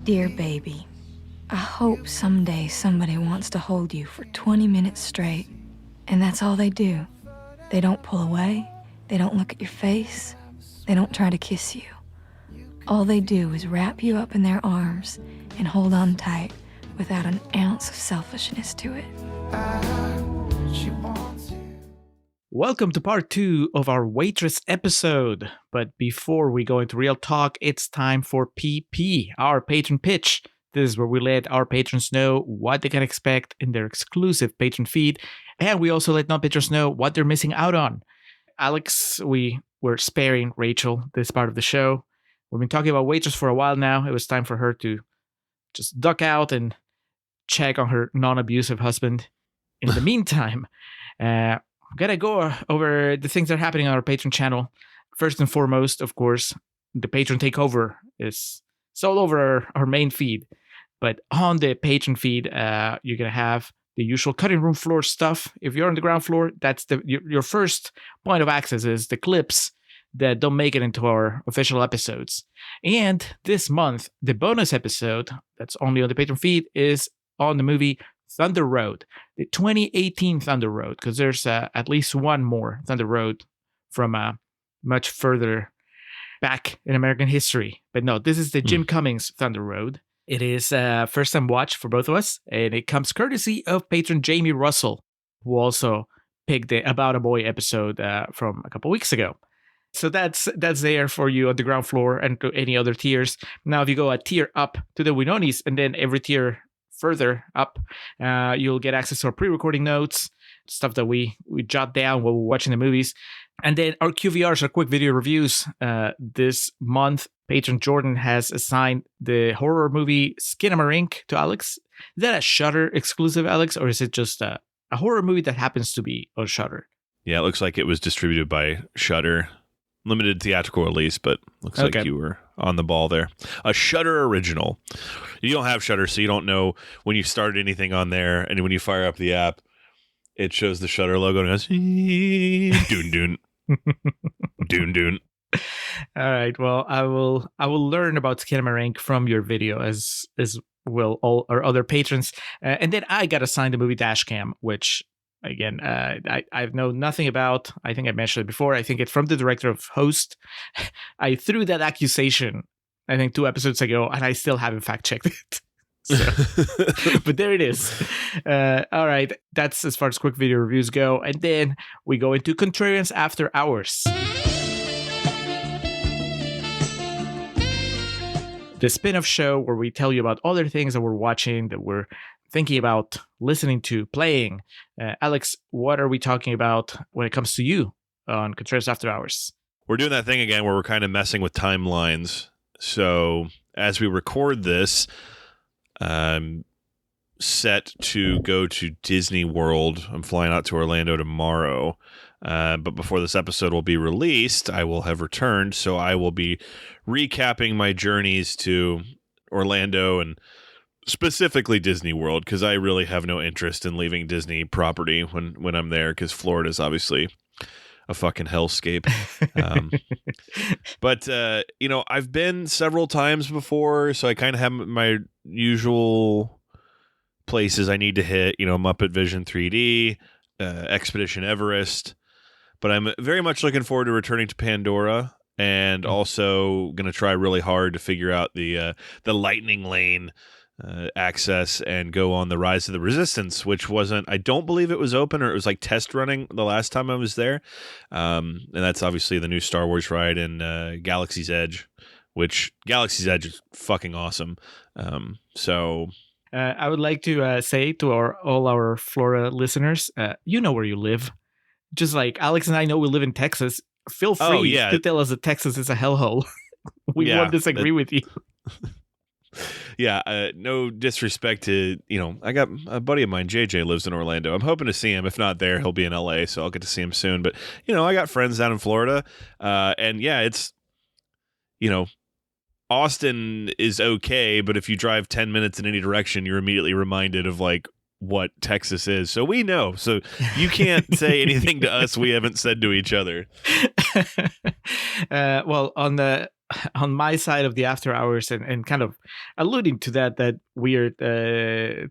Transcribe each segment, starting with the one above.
Dear baby, I hope someday somebody wants to hold you for 20 minutes straight. And that's all they do. They don't pull away. They don't look at your face. They don't try to kiss you. All they do is wrap you up in their arms and hold on tight without an ounce of selfishness to it. Welcome to part 2 of our Waitress episode. But before we go into real talk, it's time for PP, our patron pitch. This is where we let our patrons know what they can expect in their exclusive patron feed, and we also let non-patrons know what they're missing out on. Alex, we were sparing Rachel this part of the show. We've been talking about Waitress for a while now. It was time for her to just duck out and check on her non-abusive husband. In the meantime, I'm going to go over the things that are happening on our Patreon channel. First and foremost, of course, the Patreon takeover is all over our main feed. But on the Patreon feed, you're going to have the usual cutting room floor stuff. If you're on the ground floor, that's your first point of access is the clips that don't make it into our official episodes. And this month, the bonus episode that's only on the Patreon feed is on the movie Thunder Road, the 2018 Thunder Road, because there's at least one more Thunder Road from much further back in American history. But no, this is the Jim Cummings Thunder Road. It is first time watch for both of us, and it comes courtesy of patron Keri Russell, who also picked the About a Boy episode from a couple weeks ago. So that's there for you on the ground floor and to any other tiers. Now, if you go a tier up to the Winonis, and then every tier further up, you'll get access to our pre-recording notes, stuff that we jot down while we're watching the movies. And then our QVRs, our quick video reviews. This month, patron Jordan has assigned the horror movie Skinamarink to Alex. Is that a Shudder exclusive, Alex, or is it just a horror movie that happens to be on Shudder? Yeah, it looks like it was distributed by Shudder. Limited theatrical release, but looks like you were on the ball there. A Shudder original. You don't have Shudder, so you don't know when you start anything on there, and when you fire up the app, it shows the Shudder logo and it goes doon doon doon doon. All right. Well, I will learn about Skinamarink from your video, as will all our other patrons, and then I got assigned the movie Dashcam, which again I know nothing about. I think I mentioned it before. I think it's from the director of Host. I threw that accusation, I think, 2 episodes ago, and I still haven't fact checked it. So, but there it is. All right, that's as far as quick video reviews go, and then we go into Contrarians After Hours, the spin-off show where we tell you about other things that we're watching, that we're thinking about, listening to, playing. Alex, what are we talking about when it comes to you on Contrarians After Hours? We're doing that thing again where we're kind of messing with timelines. So as we record this, I'm set to go to Disney World. I'm flying out to Orlando tomorrow. But before this episode will be released, I will have returned. So I will be recapping my journeys to Orlando and specifically Disney World, because I really have no interest in leaving Disney property when I'm there, because Florida is obviously a fucking hellscape. But I've been several times before, so I kind of have my usual places I need to hit. Muppet Vision 3D, Expedition Everest. But I'm very much looking forward to returning to Pandora, and also going to try really hard to figure out the Lightning Lane access and go on the Rise of the Resistance, which I don't believe it was open, or it was like test running the last time I was there. And that's obviously the new Star Wars ride in Galaxy's Edge, which Galaxy's Edge is fucking awesome. I would like to say to all our Florida listeners, you know where you live. Just like Alex and I know we live in Texas. Feel free to tell us that Texas is a hellhole. We won't disagree with you. Yeah, no disrespect to, I got a buddy of mine, JJ, lives in Orlando. I'm hoping to see him. If not there, he'll be in LA, so I'll get to see him soon. But, I got friends down in Florida. And yeah, it's, Austin is okay, but if you drive 10 minutes in any direction, you're immediately reminded of like what Texas is. So we know. So you can't say anything to us we haven't said to each other. Well, on the on my side of the after hours and kind of alluding to that weird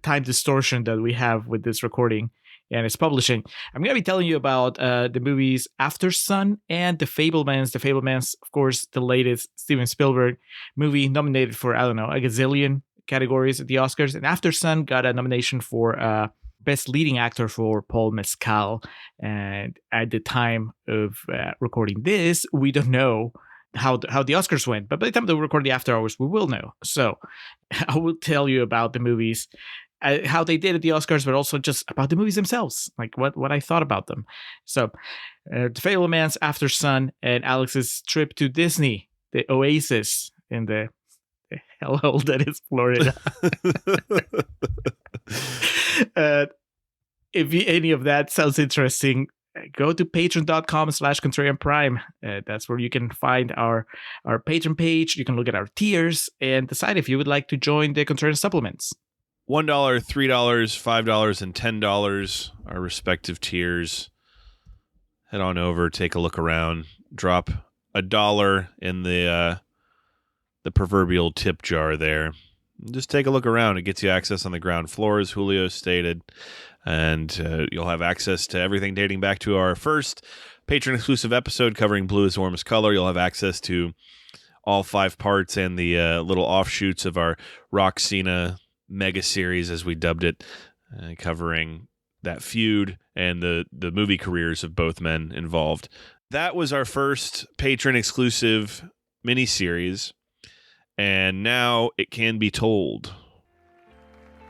time distortion that we have with this recording and its publishing, I'm going to be telling you about the movies After Sun and The Fabelmans. The Fabelmans, of course, the latest Steven Spielberg movie, nominated for, I don't know, a gazillion categories at the Oscars. And After Sun got a nomination for Best Leading Actor for Paul Mescal. And at the time of recording this, we don't know how the Oscars went, but by the time that we record the after hours, we will know. So I will tell you about the movies, how they did at the Oscars, but also just about the movies themselves, like what I thought about them. So The Fabelmans, After Sun, and Alex's trip to Disney, the oasis in the hellhole that is Florida. If any of that sounds interesting, go to patreon.com/Contrarian Prime. That's where you can find our Patreon page. You can look at our tiers and decide if you would like to join the Contrarian supplements. $1, $3, $5, and $10, our respective tiers. Head on over, take a look around, drop $1 in the proverbial tip jar there. Just take a look around. It gets you access on the ground floor, as Julio stated. And you'll have access to everything dating back to our first patron-exclusive episode covering Blue is the Warmest Color. You'll have access to all 5 parts and the little offshoots of our Roxina mega series, as we dubbed it, covering that feud and the movie careers of both men involved. That was our first patron-exclusive miniseries, and now it can be told.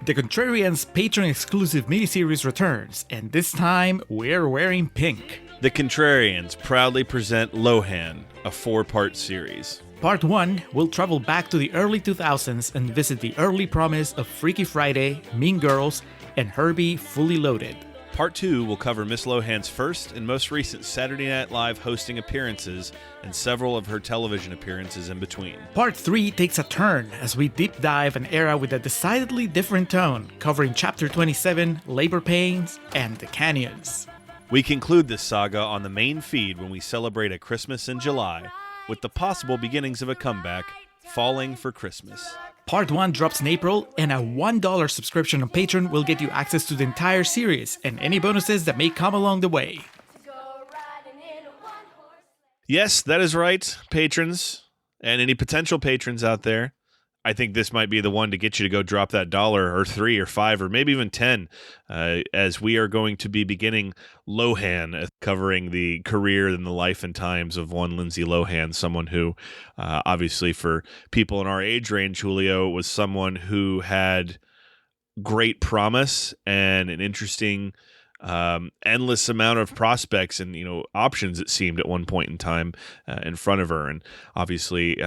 The Contrarians Patreon-exclusive miniseries returns, and this time we're wearing pink. The Contrarians proudly present Lohan, a 4-part series. Part 1 will travel back to the early 2000s and visit the early promise of Freaky Friday, Mean Girls, and Herbie Fully Loaded. Part 2 will cover Miss Lohan's first and most recent Saturday Night Live hosting appearances and several of her television appearances in between. Part 3 takes a turn as we deep dive an era with a decidedly different tone, covering Chapter 27, Labor Pains, and the Canyons. We conclude this saga on the main feed when we celebrate a Christmas in July, with the possible beginnings of a comeback, Falling for Christmas. Part 1 drops in April, and a $1 subscription on Patreon will get you access to the entire series and any bonuses that may come along the way. Yes, that is right, patrons, and any potential patrons out there. I think this might be the one to get you to go drop that $1 or $3 or $5 or maybe even $10, as we are going to be beginning Lohan, covering the career and the life and times of one Lindsay Lohan, someone who, obviously for people in our age range, Julio, was someone who had great promise and an interesting, endless amount of prospects and options, it seemed, at one point in time in front of her. And obviously,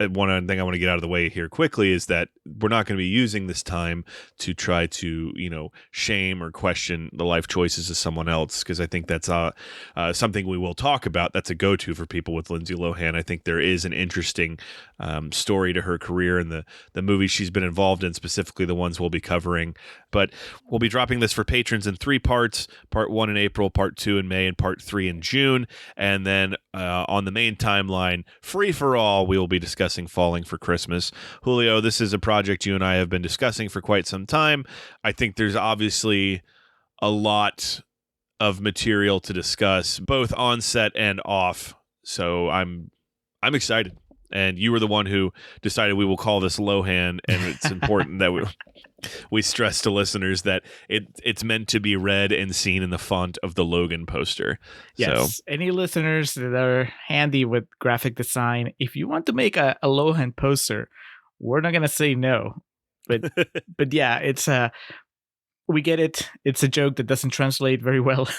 one thing I want to get out of the way here quickly is that we're not going to be using this time to try to, shame or question the life choices of someone else, because I think that's something we will talk about. That's a go-to for people with Lindsay Lohan. I think there is an interesting story to her career and the movies she's been involved in, specifically the ones we'll be covering. But we'll be dropping this for patrons in 3 parts, Part 1 in April, Part 2 in May, and Part 3 in June. And then on the main timeline, free for all, we will be discussing Falling for Christmas. Julio, this is a project you and I have been discussing for quite some time. I think there's obviously a lot of material to discuss, both on set and off. So I'm excited. And you were the one who decided we will call this Lohan, and it's important that we stress to listeners that it's meant to be read and seen in the font of the Logan poster. Yes, so, any listeners that are handy with graphic design, if you want to make a Lohan poster, we're not going to say no. But but yeah, we get it. It's a joke that doesn't translate very well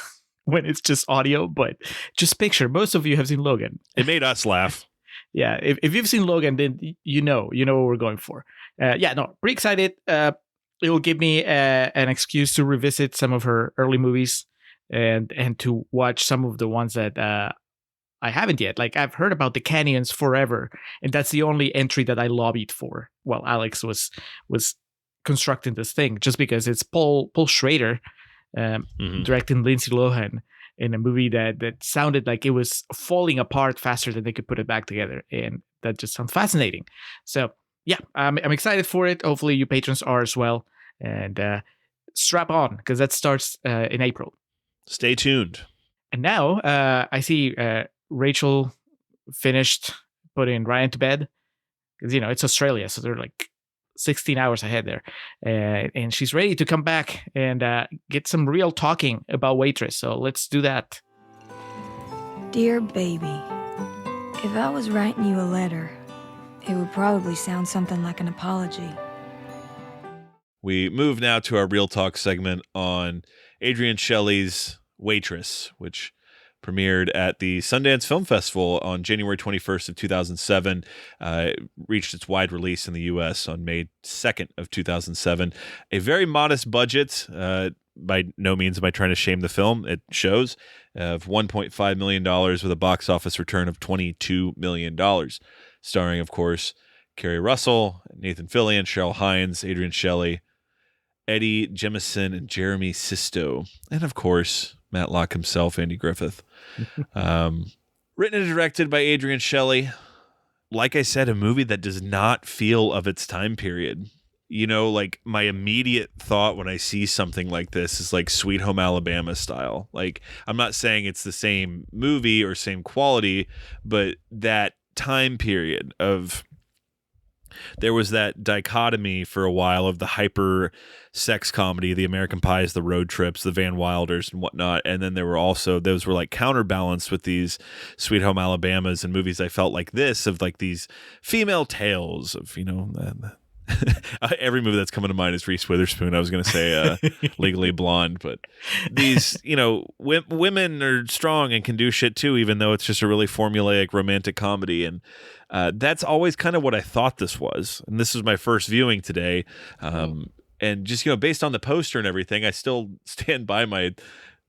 when it's just audio, but just picture, most of you have seen Logan. It made us laugh. Yeah, if you've seen Logan, then you know what we're going for. Pretty excited. It will give me an excuse to revisit some of her early movies and to watch some of the ones that I haven't yet. Like, I've heard about the Canyons forever, and that's the only entry that I lobbied for while Alex was constructing this thing, just because it's Paul Schrader directing Lindsay Lohan in a movie that sounded like it was falling apart faster than they could put it back together. And that just sounds fascinating. So yeah, I'm excited for it. Hopefully you patrons are as well. And strap on, because that starts in April. Stay tuned. And now I see Rachel finished putting Ryan to bed, because it's Australia, so they're like 16 hours ahead there, and she's ready to come back and get some real talking about Waitress. So let's do that. Dear baby, if I was writing you a letter, it would probably sound something like an apology. We move now to our Real Talk segment on Adrienne Shelly's Waitress, which premiered at the Sundance Film Festival on January 21st of 2007. It reached its wide release in the U.S. on May 2nd of 2007. A very modest budget, by no means am I trying to shame the film. It shows, of $1.5 million with a box office return of $22 million. Starring, of course, Keri Russell, Nathan Fillion, Cheryl Hines, Adrienne Shelly, Eddie Jemison, and Jeremy Sisto. And, of course, Matlock himself, Andy Griffith. Written and directed by Adrienne Shelly. Like I said, a movie that does not feel of its time period. Like my immediate thought when I see something like this is like Sweet Home Alabama style. Like, I'm not saying it's the same movie or same quality, but that time period of... There was that dichotomy for a while of the hyper sex comedy, the American Pies, the Road Trips, the Van Wilders and whatnot. And then there were also, those were like counterbalanced with these Sweet Home Alabamas and movies I felt like this, of like these female tales of, every movie that's coming to mind is Reese Witherspoon. I was going to say Legally Blonde, but these, women are strong and can do shit too, even though it's just a really formulaic romantic comedy. And that's always kind of what I thought this was. And this was my first viewing today. And just, based on the poster and everything, I still stand by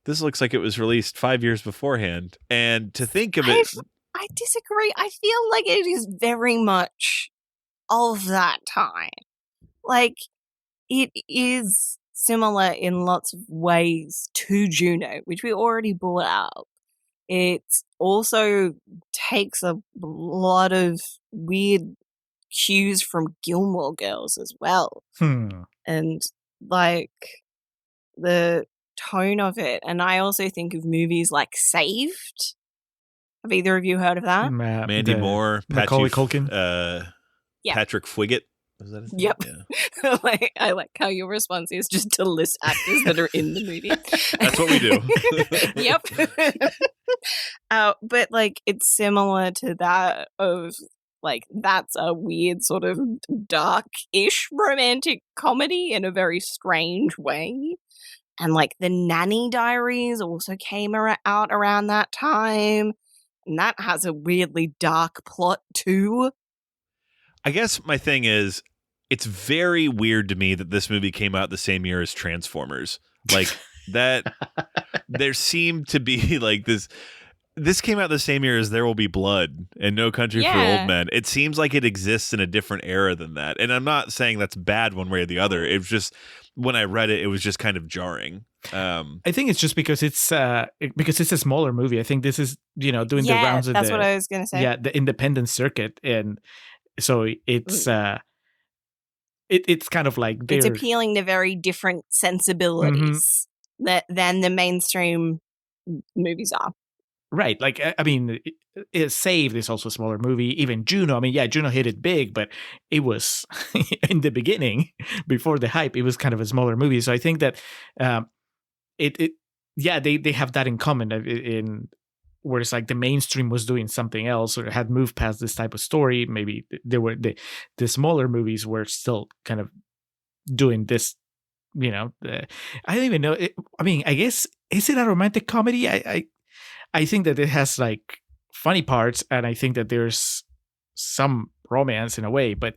this looks like it was released 5 years beforehand. And to think of it... I disagree. I feel like it is very much of that time. Like, it is similar in lots of ways to Juno, which we already brought up. It also takes a lot of weird cues from Gilmore Girls as well. And, like, the tone of it. And I also think of movies like Saved. Have either of you heard of that? Mandy Moore, Macaulay Culkin. Yeah. Patrick Fwiggett. Was that his name? Yep. Yeah. I like how your response is just to list actors that are in the movie. That's what we do. Yep. But like, it's similar to that of like, that's a weird sort of dark-ish romantic comedy in a very strange way. And like the Nanny Diaries also came out around that time. And that has a weirdly dark plot too. I guess my thing is, it's very weird to me that this movie came out the same year as Transformers. Like, that, there seemed to be like this came out the same year as There Will Be Blood and No Country for Old Men. It seems like it exists in a different era than that. And I'm not saying that's bad one way or the other. It was just, when I read it, it was just kind of jarring. I think it's just because it's a smaller movie. I think this is, doing the rounds of that's what I was going to say. Yeah, the independent circuit. And so it's it's kind of like it's appealing to very different sensibilities than the mainstream movies are. Right. Like, I mean, Saved is also a smaller movie. Even Juno. I mean, yeah, Juno hit it big, but it was in the beginning, before the hype, it was kind of a smaller movie. So I think that they have that in common in where it's like the mainstream was doing something else or had moved past this type of story. Maybe there were the smaller movies were still kind of doing this, I don't even know. I mean, I guess, is it a romantic comedy? I think that it has like funny parts, and I think that there's some romance in a way, but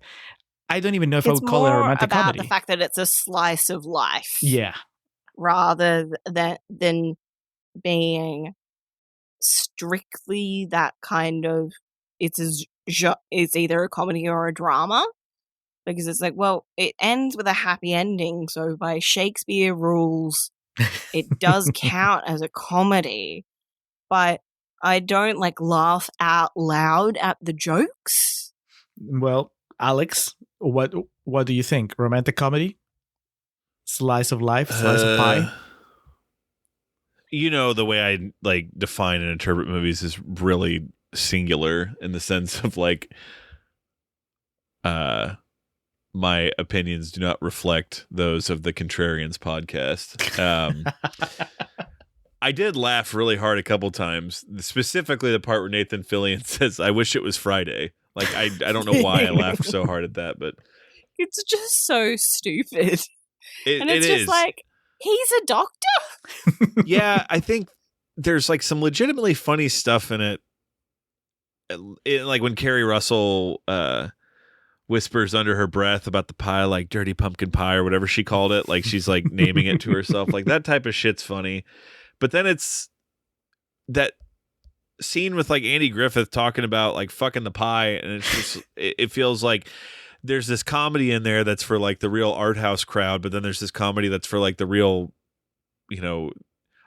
I don't even know if I would call it a romantic comedy. It's more about the fact that it's a slice of life. Yeah. Rather than being strictly that kind of, it's either a comedy or a drama, because it's like, well, it ends with a happy ending, so by Shakespeare rules, it does count as a comedy. But I don't like laugh out loud at the jokes. Well, Alex, what do you think? Romantic comedy? Slice of life? Slice of pie? You know, the way I like define and interpret movies is really singular in the sense of like my opinions do not reflect those of the Contrarians podcast. I did laugh really hard a couple times, specifically the part where Nathan Fillion says, "I wish it was Friday." Like, I don't know why I laughed so hard at that, but It's just so stupid. it Just is. like, he's a doctor? Yeah, I think there's like some legitimately funny stuff in it. Like when Keri Russell whispers under her breath about the pie, like dirty pumpkin pie or whatever she called it. Like she's like naming it to herself. Like that type of shit's funny. But then it's that scene with like Andy Griffith talking about like fucking the pie, and it's just it feels like there's this comedy in there that's for like the real art house crowd, but then there's this comedy that's for like the real, you know,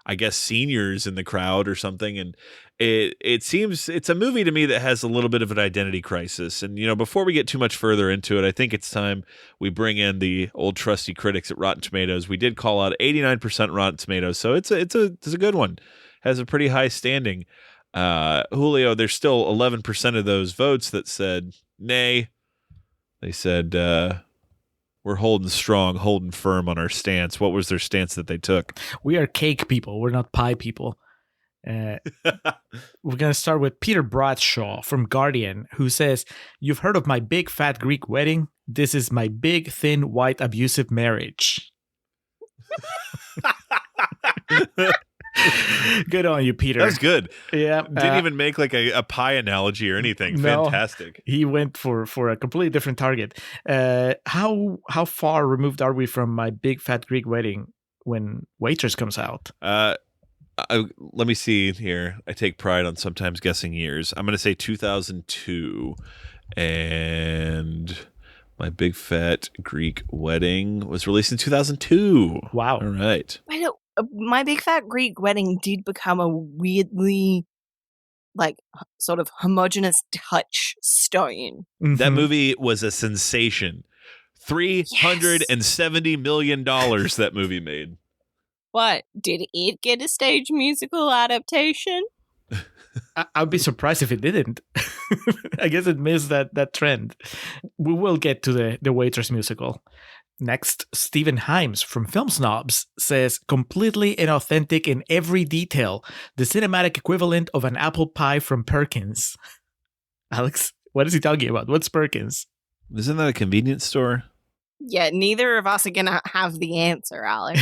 I guess seniors in the crowd or something. And it seems it's a movie to me that has a little bit of an identity crisis. And, you know, before we get too much further into it, I think it's time we bring in the old trusty critics at Rotten Tomatoes. We did call out 89% Rotten Tomatoes, so it's a good one. Has a pretty high standing. Julio, there's still 11% of those votes that said nay. They said we're holding strong, holding firm on our stance. What was their stance that they took? We are cake people. We're not pie people. We're going to start with Peter Bradshaw from Guardian, who says, "You've heard of my big fat Greek wedding? This is my big thin white abusive marriage." Good on you, Peter. That was good. Yeah. Didn't even make like a pie analogy or anything. No. Fantastic. He went for a completely different target. How far removed are we from my big fat Greek wedding when Waitress comes out? Let me see here. I take pride on sometimes guessing years. I'm going to say 2002, and my big fat Greek wedding was released in 2002. Wow. All right. I know. My Big Fat Greek Wedding did become a weirdly, like, sort of homogenous touchstone. That movie was a sensation. $370 million that movie made. What? Did it get a stage musical adaptation? I'd be surprised if it didn't. I guess it missed that trend. We will get to the Waitress musical. Next, Stephen Himes from Film Snobs says, "Completely inauthentic in every detail. The cinematic equivalent of an apple pie from Perkins." Alex, what is he talking about? What's Perkins? Isn't that a convenience store? Yeah, neither of us are going to have the answer, Alex.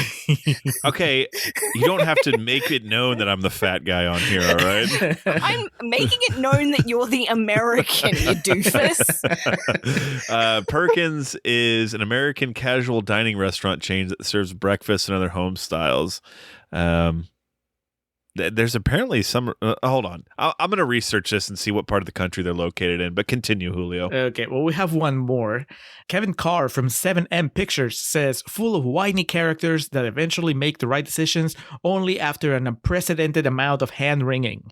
Okay, you don't have to make it known that I'm the fat guy on here, all right? I'm making it known that you're the American, you doofus. Perkins is an American casual dining restaurant chain that serves breakfast and other home styles. There's apparently some... hold on. I'm going to research this and see what part of the country they're located in, but continue, Julio. Okay, well, we have one more. Kevin Carr from 7M Pictures says, "Full of whiny characters that eventually make the right decisions only after an unprecedented amount of hand-wringing."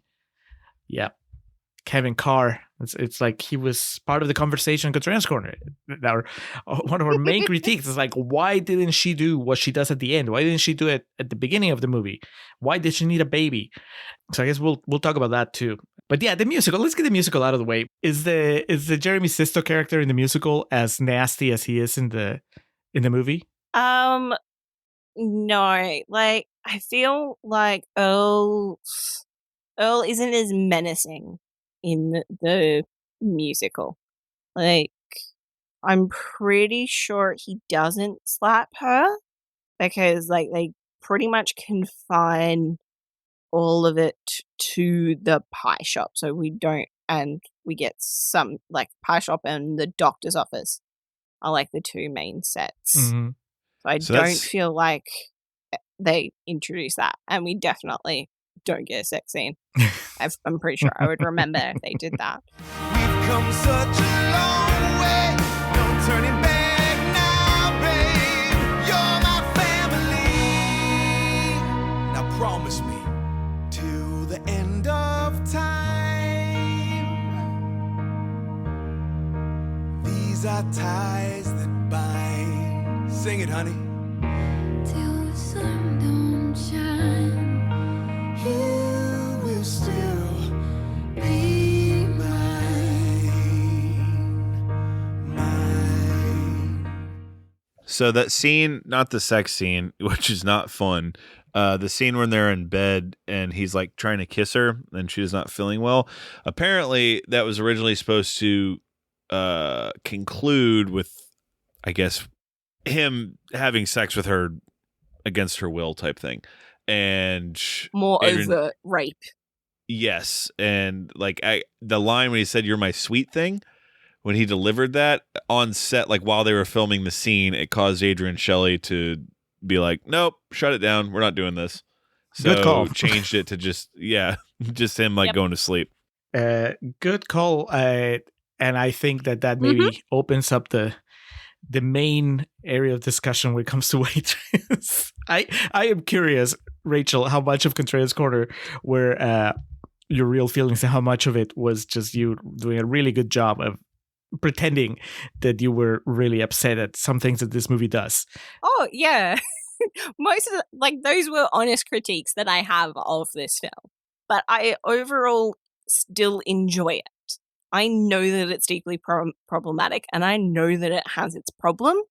Yeah, Kevin Carr. It's like he was part of the conversation in Contrarians Corner. One of our main critiques is like, why didn't she do what she does at the end? Why didn't she do it at the beginning of the movie? Why did she need a baby? So I guess we'll talk about that too. But yeah, the musical. Let's get the musical out of the way. Is the Jeremy Sisto character in the musical as nasty as he is in the movie? No. Like, I feel like Earl isn't as menacing in the musical. Like, I'm pretty sure he doesn't slap her because, like, they pretty much confine all of it to the pie shop. So we get some, like, pie shop and the doctor's office are, like, the two main sets. Mm-hmm. So I don't feel like they introduce that. And we definitely don't get a sex scene. I'm pretty sure I would remember if they did that. We've come such a long way, no turning back now, babe. You're my family. Now promise me till the end of time. got ties that bind. Sing it, honey. Till the sun don't shine, You will still be mine. So that scene, not the sex scene, which is not fun. The scene when they're in bed and he's like trying to kiss her and she's not feeling well. Apparently, that was originally supposed to conclude with, I guess, him having sex with her against her will type thing. And More Adrian- overt rape. Yes, and like the line when he said "You're my sweet thing," when he delivered that on set, like while they were filming the scene, it caused Adrian Shelley to be like, "Nope, shut it down. We're not doing this." So Good call. changed it to just him like Yep. going to sleep. Good call. And I think that maybe opens up the main area of discussion when it comes to Waitress. I am curious, Rachel, how much of Contrarians Corner were your real feelings and how much of it was just you doing a really good job of pretending that you were really upset at some things that this movie does. Oh, yeah. Most of those were honest critiques that I have of this film. But I overall still enjoy it. I know that it's deeply problematic and I know that it has its problems,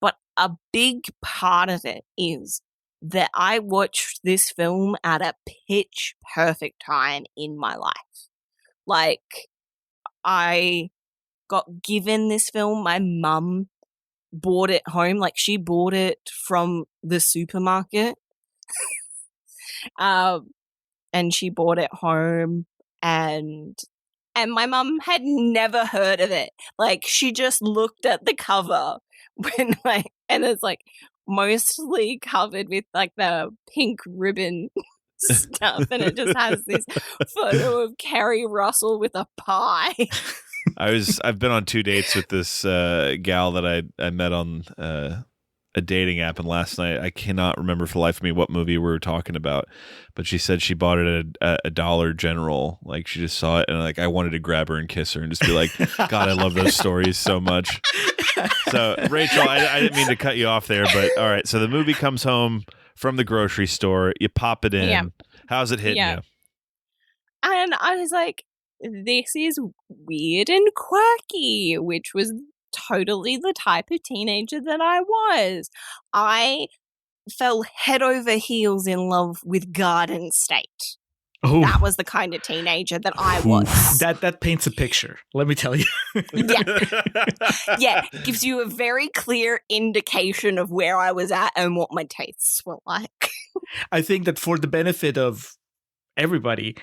but a big part of it is that I watched this film at a pitch perfect time in my life. Like, I got given this film. My mum bought it home. Like, she bought it from the supermarket. And she bought it home and my mum had never heard of it. Like, she just looked at the cover when and it's like mostly covered with like the pink ribbon stuff, and it just has this photo of Keri Russell with a pie. I've been on 2 dates with this gal that I met on a dating app, and last night I cannot remember for the life of me what movie we were talking about, but she said she bought it at a Dollar General. Like, she just saw it and like I wanted to grab her and kiss her and just be like, God, I love those stories so much. So Rachel, I didn't mean to cut you off there, but all right, so the movie comes home from the grocery store, you pop it in. Yeah. How's it hitting you? And I was like, this is weird and quirky, which was totally the type of teenager that I was. I fell head over heels in love with Garden State. Oh, That was the kind of teenager that I was. that paints a picture. Let me tell you. Yeah, gives you a very clear indication of where I was at and what my tastes were like. I think that for the benefit of everybody,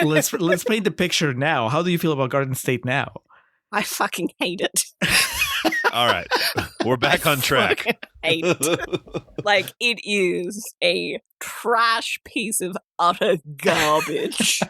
let's paint the picture now. How do you feel about Garden State now? I fucking hate it. All right, we're back on track. Fucking hate it. Like, it is a trash piece of utter garbage.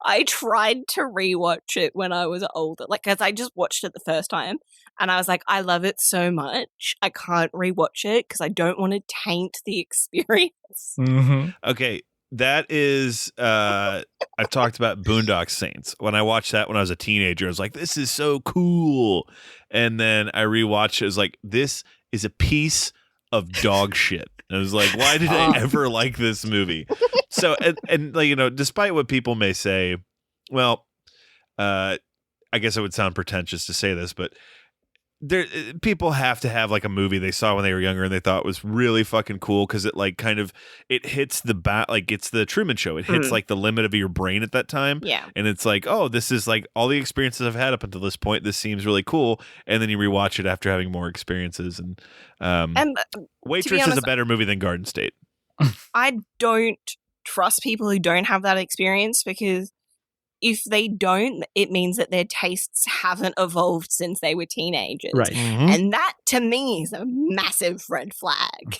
I tried to rewatch it when I was older, like, because I just watched it the first time, and I was like, I love it so much, I can't rewatch it because I don't want to taint the experience. Mm-hmm. Okay, that is I've talked about Boondock Saints. When I watched that when I was a teenager, I was like, this is so cool. And then I rewatched it, I was like, this is a piece of dog shit. And I was like, why did I ever like this movie? So and like, you know, despite what people may say, well, I guess it would sound pretentious to say this, but people have to have like a movie they saw when they were younger and they thought was really fucking cool because it like kind of it hits the like it's the Truman Show. It hits like the limit of your brain at that time. Yeah. And it's like, oh, this is like all the experiences I've had up until this point. This seems really cool. And then you rewatch it after having more experiences. And Waitress is a honest, better movie than Garden State. I don't trust people who don't have that experience because if they don't, it means that their tastes haven't evolved since they were teenagers. Right. And that, to me, is a massive red flag.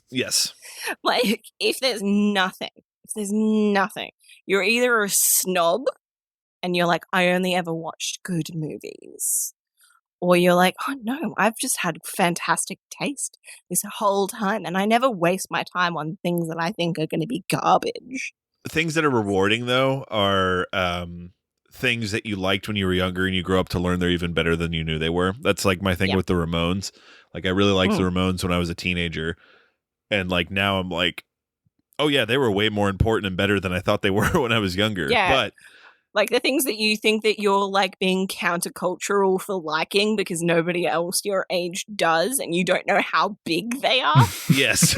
Yes. Like, if there's nothing, you're either a snob and you're like, I only ever watched good movies. Or you're like, oh no, I've just had fantastic taste this whole time and I never waste my time on things that I think are going to be garbage. Things that are rewarding though are things that you liked when you were younger and you grow up to learn they're even better than you knew they were. That's like my thing with the Ramones. Like I really liked the Ramones when I was a teenager. And like now I'm like, oh yeah, they were way more important and better than I thought they were when I was younger. Yeah. But like the things that you think that you're like being countercultural for liking because nobody else your age does and you don't know how big they are. yes.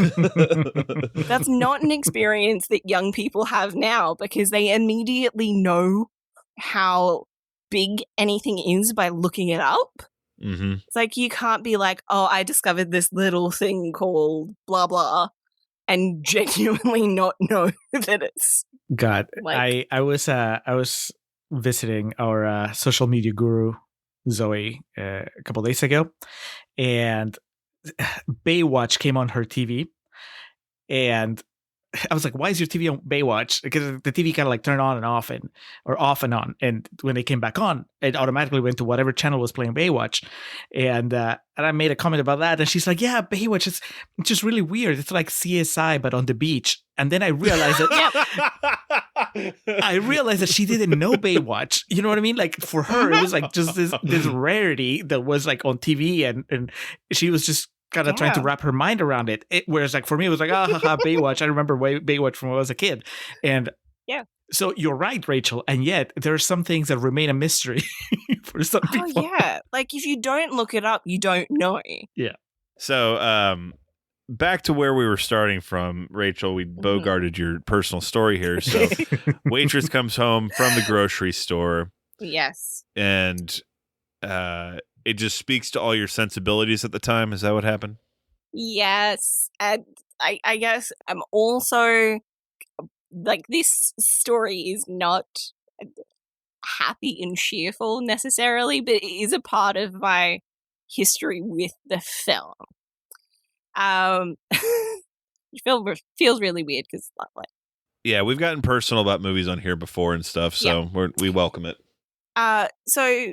That's not an experience that young people have now because they immediately know how big anything is by looking it up. Mm-hmm. It's like you can't be like, oh, I discovered this little thing called blah blah and genuinely not know that it's God, like, I was visiting our social media guru Zoe a couple days ago, and Baywatch came on her TV, and I was like, "Why is your TV on Baywatch?" Because the TV kind of like turned on and off, or off and on, and when they came back on, it automatically went to whatever channel was playing Baywatch, and I made a comment about that, and she's like, "Yeah, Baywatch, it's just really weird. It's like CSI but on the beach." And then I realized that she didn't know Baywatch. You know what I mean? Like for her, it was like just this rarity that was like on TV, and she was just kind of trying to wrap her mind around it. Whereas like for me, it was like, Baywatch. I remember Baywatch from when I was a kid. And so you're right, Rachel. And yet there are some things that remain a mystery for some people. Oh, yeah. Like if you don't look it up, you don't know. Yeah. So back to where we were starting from, Rachel, we bogarted your personal story here. So Waitress comes home from the grocery store. Yes. And it just speaks to all your sensibilities at the time. Is that what happened? Yes. And I guess I'm also like, this story is not happy and cheerful necessarily, but it is a part of my history with the film. It feels really weird because like, yeah, we've gotten personal about movies on here before and stuff, so we welcome it. So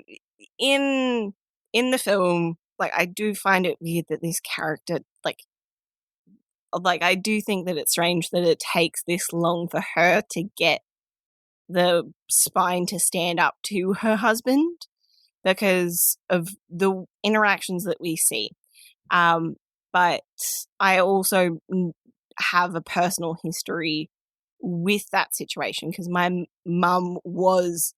in the film, like I do find it weird that this character like I do think that it's strange that it takes this long for her to get the spine to stand up to her husband because of the interactions that we see. But I also have a personal history with that situation because my mum was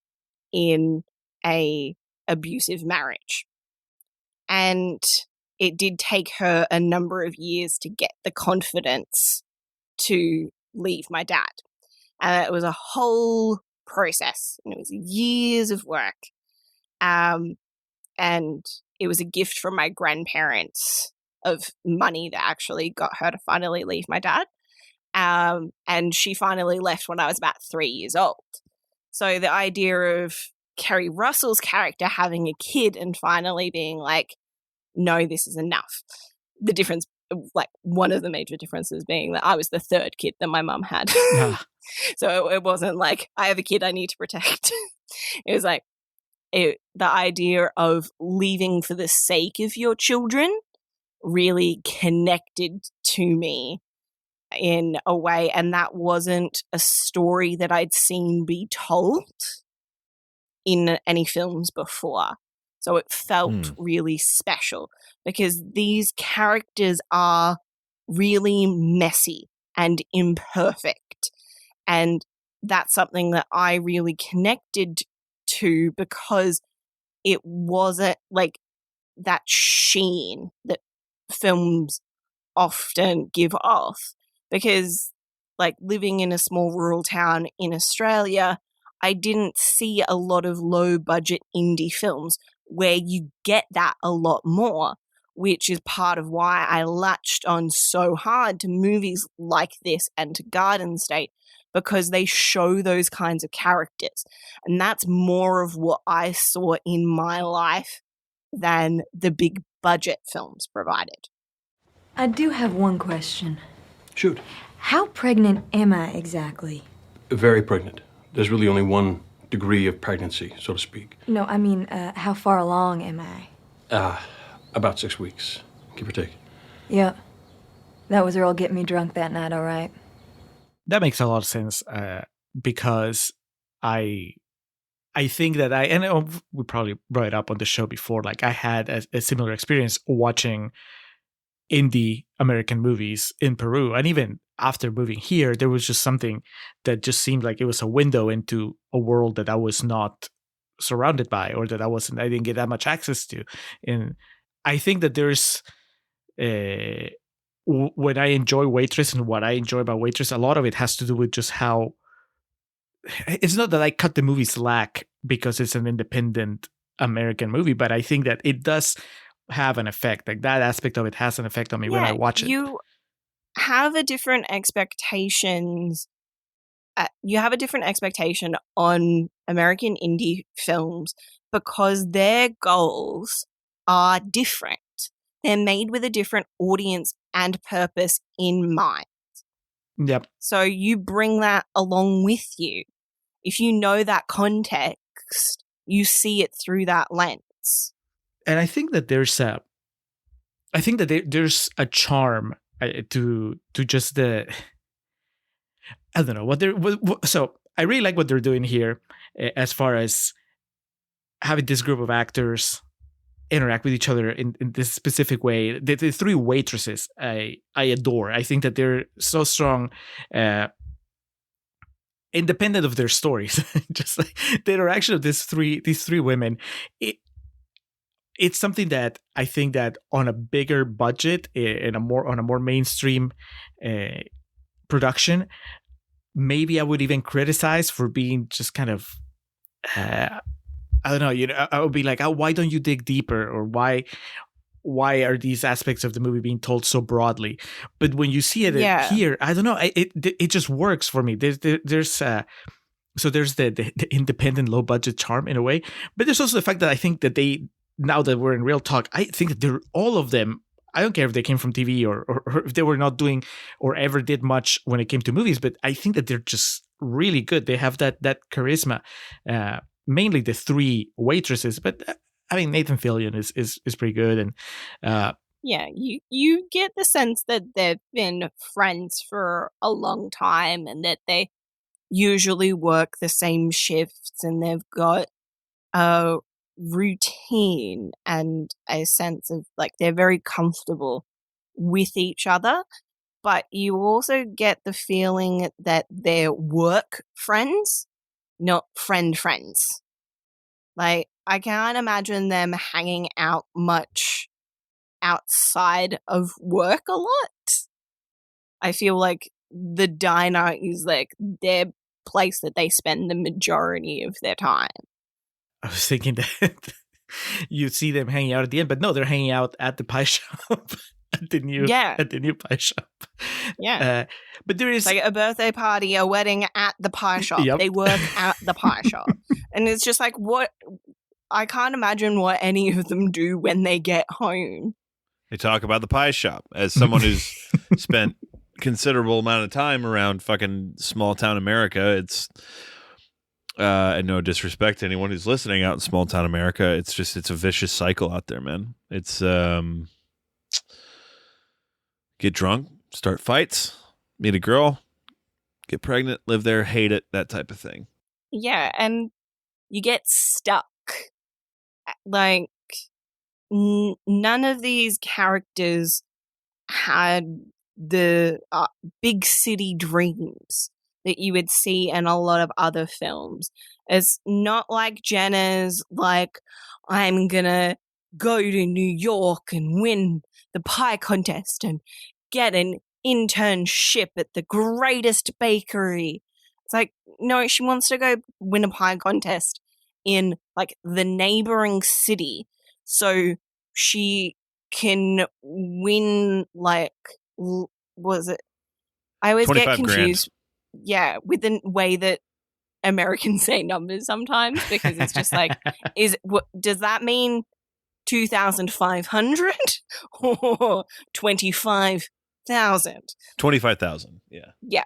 in a abusive marriage. And it did take her a number of years to get the confidence to leave my dad. And it was a whole process. And it was years of work. And it was a gift from my grandparents of money that actually got her to finally leave my dad. And she finally left when I was about 3 years old. So the idea of Keri Russell's character having a kid and finally being like, no, this is enough. The difference, like one of the major differences being that I was the third kid that my mum had. So it wasn't like, I have a kid I need to protect. It was like the idea of leaving for the sake of your children really connected to me in a way. And that wasn't a story that I'd seen be told in any films before. So it felt really special because these characters are really messy and imperfect. And that's something that I really connected to because it wasn't like that sheen that films often give off. Because like living in a small rural town in Australia, I didn't see a lot of low budget indie films where you get that a lot more, which is part of why I latched on so hard to movies like this and to Garden State, because they show those kinds of characters. And that's more of what I saw in my life than the big budget films provided. I do have one question. Shoot. How pregnant am I exactly? Very pregnant. There's really only one degree of pregnancy, so to speak. No, I mean, how far along am I? About 6 weeks, give or take. Yep. That was Earl getting me drunk that night, all right? That makes a lot of sense because I I think that we probably brought it up on the show before, like I had a similar experience watching indie American movies in Peru. And even after moving here, there was just something that just seemed like it was a window into a world that I was not surrounded by, or that I didn't get that much access to. And I think that there's when I enjoy Waitress and what I enjoy about Waitress, a lot of it has to do with just how it's not that I cut the movie slack because it's an independent American movie, but I think that it does have an effect. Like that aspect of it has an effect on me when I watch it. You have a different expectations. You have a different expectation on American indie films because their goals are different. They're made with a different audience and purpose in mind. Yep. So you bring that along with you. If you know that context, you see it through that lens. And I think that there's a charm to just the, I don't know what they're. So I really like what they're doing here, as far as having this group of actors interact with each other in this specific way. The three waitresses I adore. I think that they're so strong, independent of their stories. Just like the interaction of these three women. It's something that I think that on a bigger budget and on a more mainstream production, maybe I would even criticize for being just kind of, I don't know, I would be like, oh, why don't you dig deeper? Or why are these aspects of the movie being told so broadly? But when you see it here, I don't know, it just works for me. There's the independent low budget charm in a way, but there's also the fact that I think that now that we're in real talk, I think that they're all of them. I don't care if they came from TV or if they were not doing or ever did much when it came to movies, but I think that they're just really good. They have that charisma. Mainly the three waitresses, but I mean Nathan Fillion is pretty good, and you get the sense that they've been friends for a long time, and that they usually work the same shifts, and they've got a routine and a sense of like they're very comfortable with each other. But you also get the feeling that they're work friends, not friends. Like, I can't imagine them hanging out much outside of work a lot. I feel like the diner is like their place that they spend the majority of their time. I was thinking that you see them hanging out at the end, but no, they're hanging out at the pie shop. At the new pie shop. Yeah. But there is like a birthday party, a wedding at the pie shop. Yep. They work at the pie shop. And it's just like, what? I can't imagine what any of them do when they get home. They talk about the pie shop. As someone who's spent considerable amount of time around fucking small town America, it's and no disrespect to anyone who's listening out in small town America, it's a vicious cycle out there, man. It's get drunk, start fights, meet a girl, get pregnant, live there, hate it, that type of thing. Yeah, and you get stuck. Like, none of these characters had the big city dreams that you would see in a lot of other films. It's not like Jenna's like, I'm gonna go to New York and win the pie contest and get an internship at the greatest bakery. It's like, no, she wants to go win a pie contest in like the neighboring city so she can win like, was it? I always get confused. Grand. Yeah, with the way that Americans say numbers sometimes, because it's just like, does that mean 2,500 or 25,000? 25,000. Yeah. Yeah.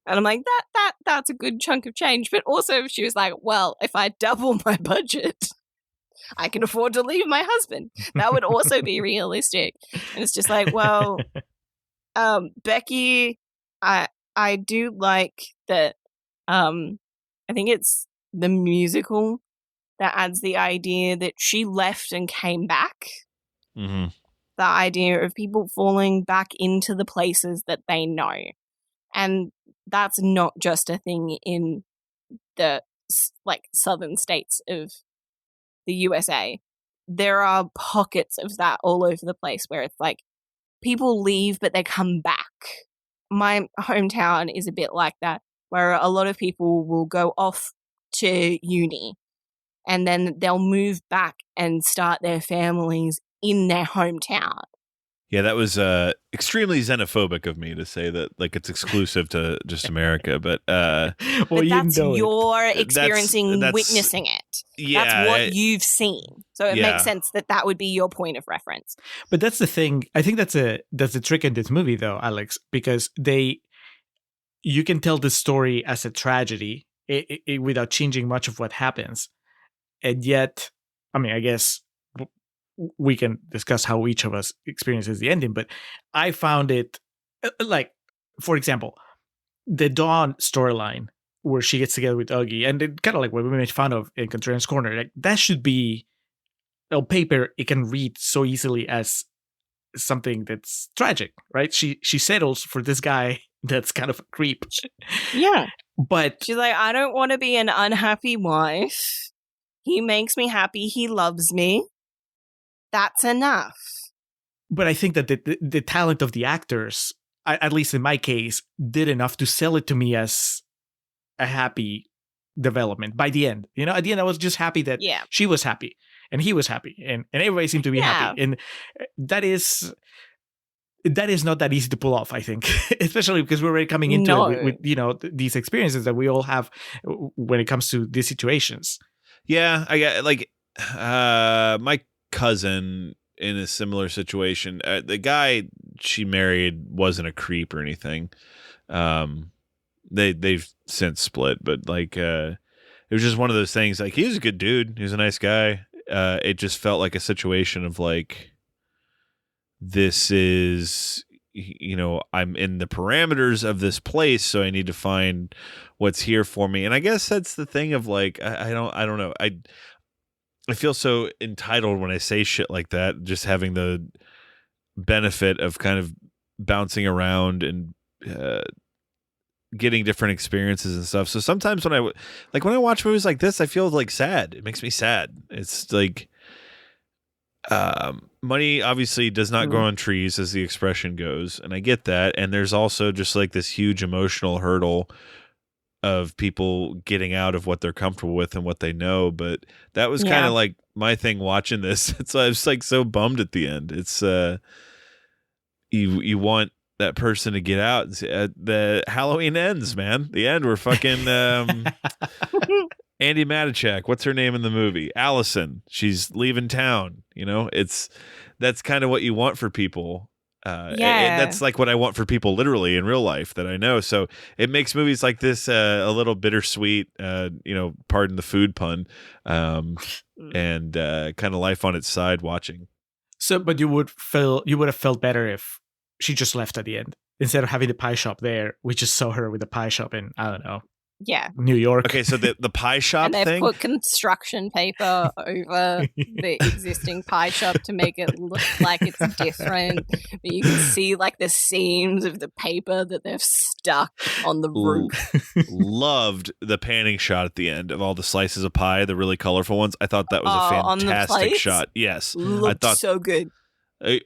And I'm like, that's a good chunk of change. But also she was like, well, if I double my budget, I can afford to leave my husband. That would also be realistic. And it's just like, well, Becky, I do like that. I think it's the musical that adds the idea that she left and came back. Mm-hmm. The idea of people falling back into the places that they know. And that's not just a thing in the southern states of the USA. There are pockets of that all over the place where it's like people leave but they come back. My hometown is a bit like that, where a lot of people will go off to uni and then they'll move back and start their families in their hometown. Yeah, that was extremely xenophobic of me to say that like it's exclusive to just America, but well, but you that's know it. your experiencing, That's- witnessing it. yeah, That's what you've seen. So it Yeah. makes sense that would be your point of reference. But that's the thing. I think that's a trick in this movie, though, Alex, because you can tell the story as a tragedy without changing much of what happens, and yet, I mean, I guess we can discuss how each of us experiences the ending. But I found it like, for example, the Dawn storyline where she gets together with Augie, and it kind of like what we made fun of in Contrarians Corner. Like that should be on paper. It can read so easily as something that's tragic, right? She settles for this guy that's kind of a creep. Yeah. But She's like, I don't want to be an unhappy wife. He makes me happy. He loves me. That's enough. but I think that the talent of the actors, at least in my case, did enough to sell it to me as a happy development by the end. You know, at the end, I was just happy that Yeah. she was happy and he was happy and everybody seemed to be happy. And that is not that easy to pull off, I think, especially because we're already coming into it with you know, these experiences that we all have when it comes to these situations. Yeah, I got like my cousin in a similar situation. The guy she married wasn't a creep or anything. They've since split, but like it was just one of those things. Like he was a good dude, he was a nice guy. It just felt like a situation of like, this is, you know, I'm in the parameters of this place, so I need to find what's here for me. And I guess that's the thing of like, I don't know. I feel so entitled when I say shit like that, just having the benefit of kind of bouncing around and getting different experiences and stuff. So sometimes when I watch movies like this, I feel like sad. It makes me sad. It's like, money obviously does not grow on trees, as the expression goes, and I get that. And there's also just like this huge emotional hurdle of people getting out of what they're comfortable with and what they know. But that was kind of like my thing watching this. So I was like so bummed at the end. It's you want that person to get out. The Halloween ends, man. The end. We're fucking Andy Matichak, what's her name in the movie? Allison. She's leaving town. You know, that's kind of what you want for people. And that's like what I want for people literally in real life that I know. So it makes movies like this a little bittersweet, you know, pardon the food pun, and kind of life on its side watching. So, but you would have felt better if she just left at the end instead of having the pie shop there. We just saw her with the pie shop in, I don't know, New York. Okay, so the pie shop And they've thing. put construction paper over the existing pie shop to make it look like it's different. But you can see like the seams of the paper that they've stuck on the roof. Loved the panning shot at the end of all the slices of pie, the really colorful ones. I thought that was on a the fantastic plates? shot. Yes. Looked I thought so good.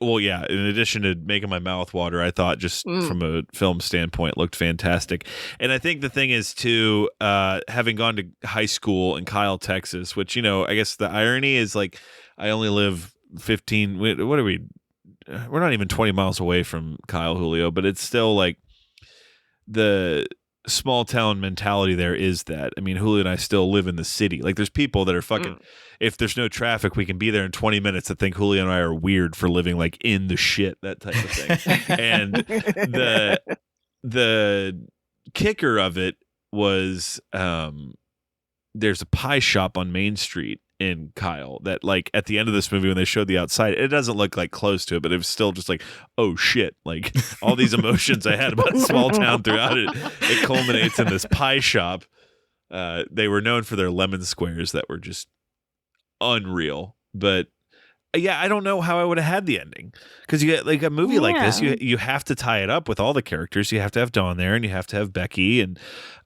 well, yeah, in addition to making my mouth water, I thought just from a film standpoint looked fantastic. And I think the thing is too, having gone to high school in Kyle, Texas, which, you know, I guess the irony is like I only live 15, what are we? We're not even 20 miles away from Kyle, Julio, but it's still like the small town mentality there is that. I mean, Julio and I still live in the city. Like there's people that are fucking, if there's no traffic, we can be there in 20 minutes that think Julio and I are weird for living like in the shit, that type of thing. And the kicker of it was there's a pie shop on Main Street in Kyle that like at the end of this movie when they showed the outside, it doesn't look like close to it, but it was still just like, oh shit, like all these emotions I had about small town throughout it culminates in this pie shop. They were known for their lemon squares that were just unreal. But yeah, I don't know how I would have had the ending, because you get like a movie like this, you have to tie it up with all the characters. You have to have Dawn there, and you have to have Becky, and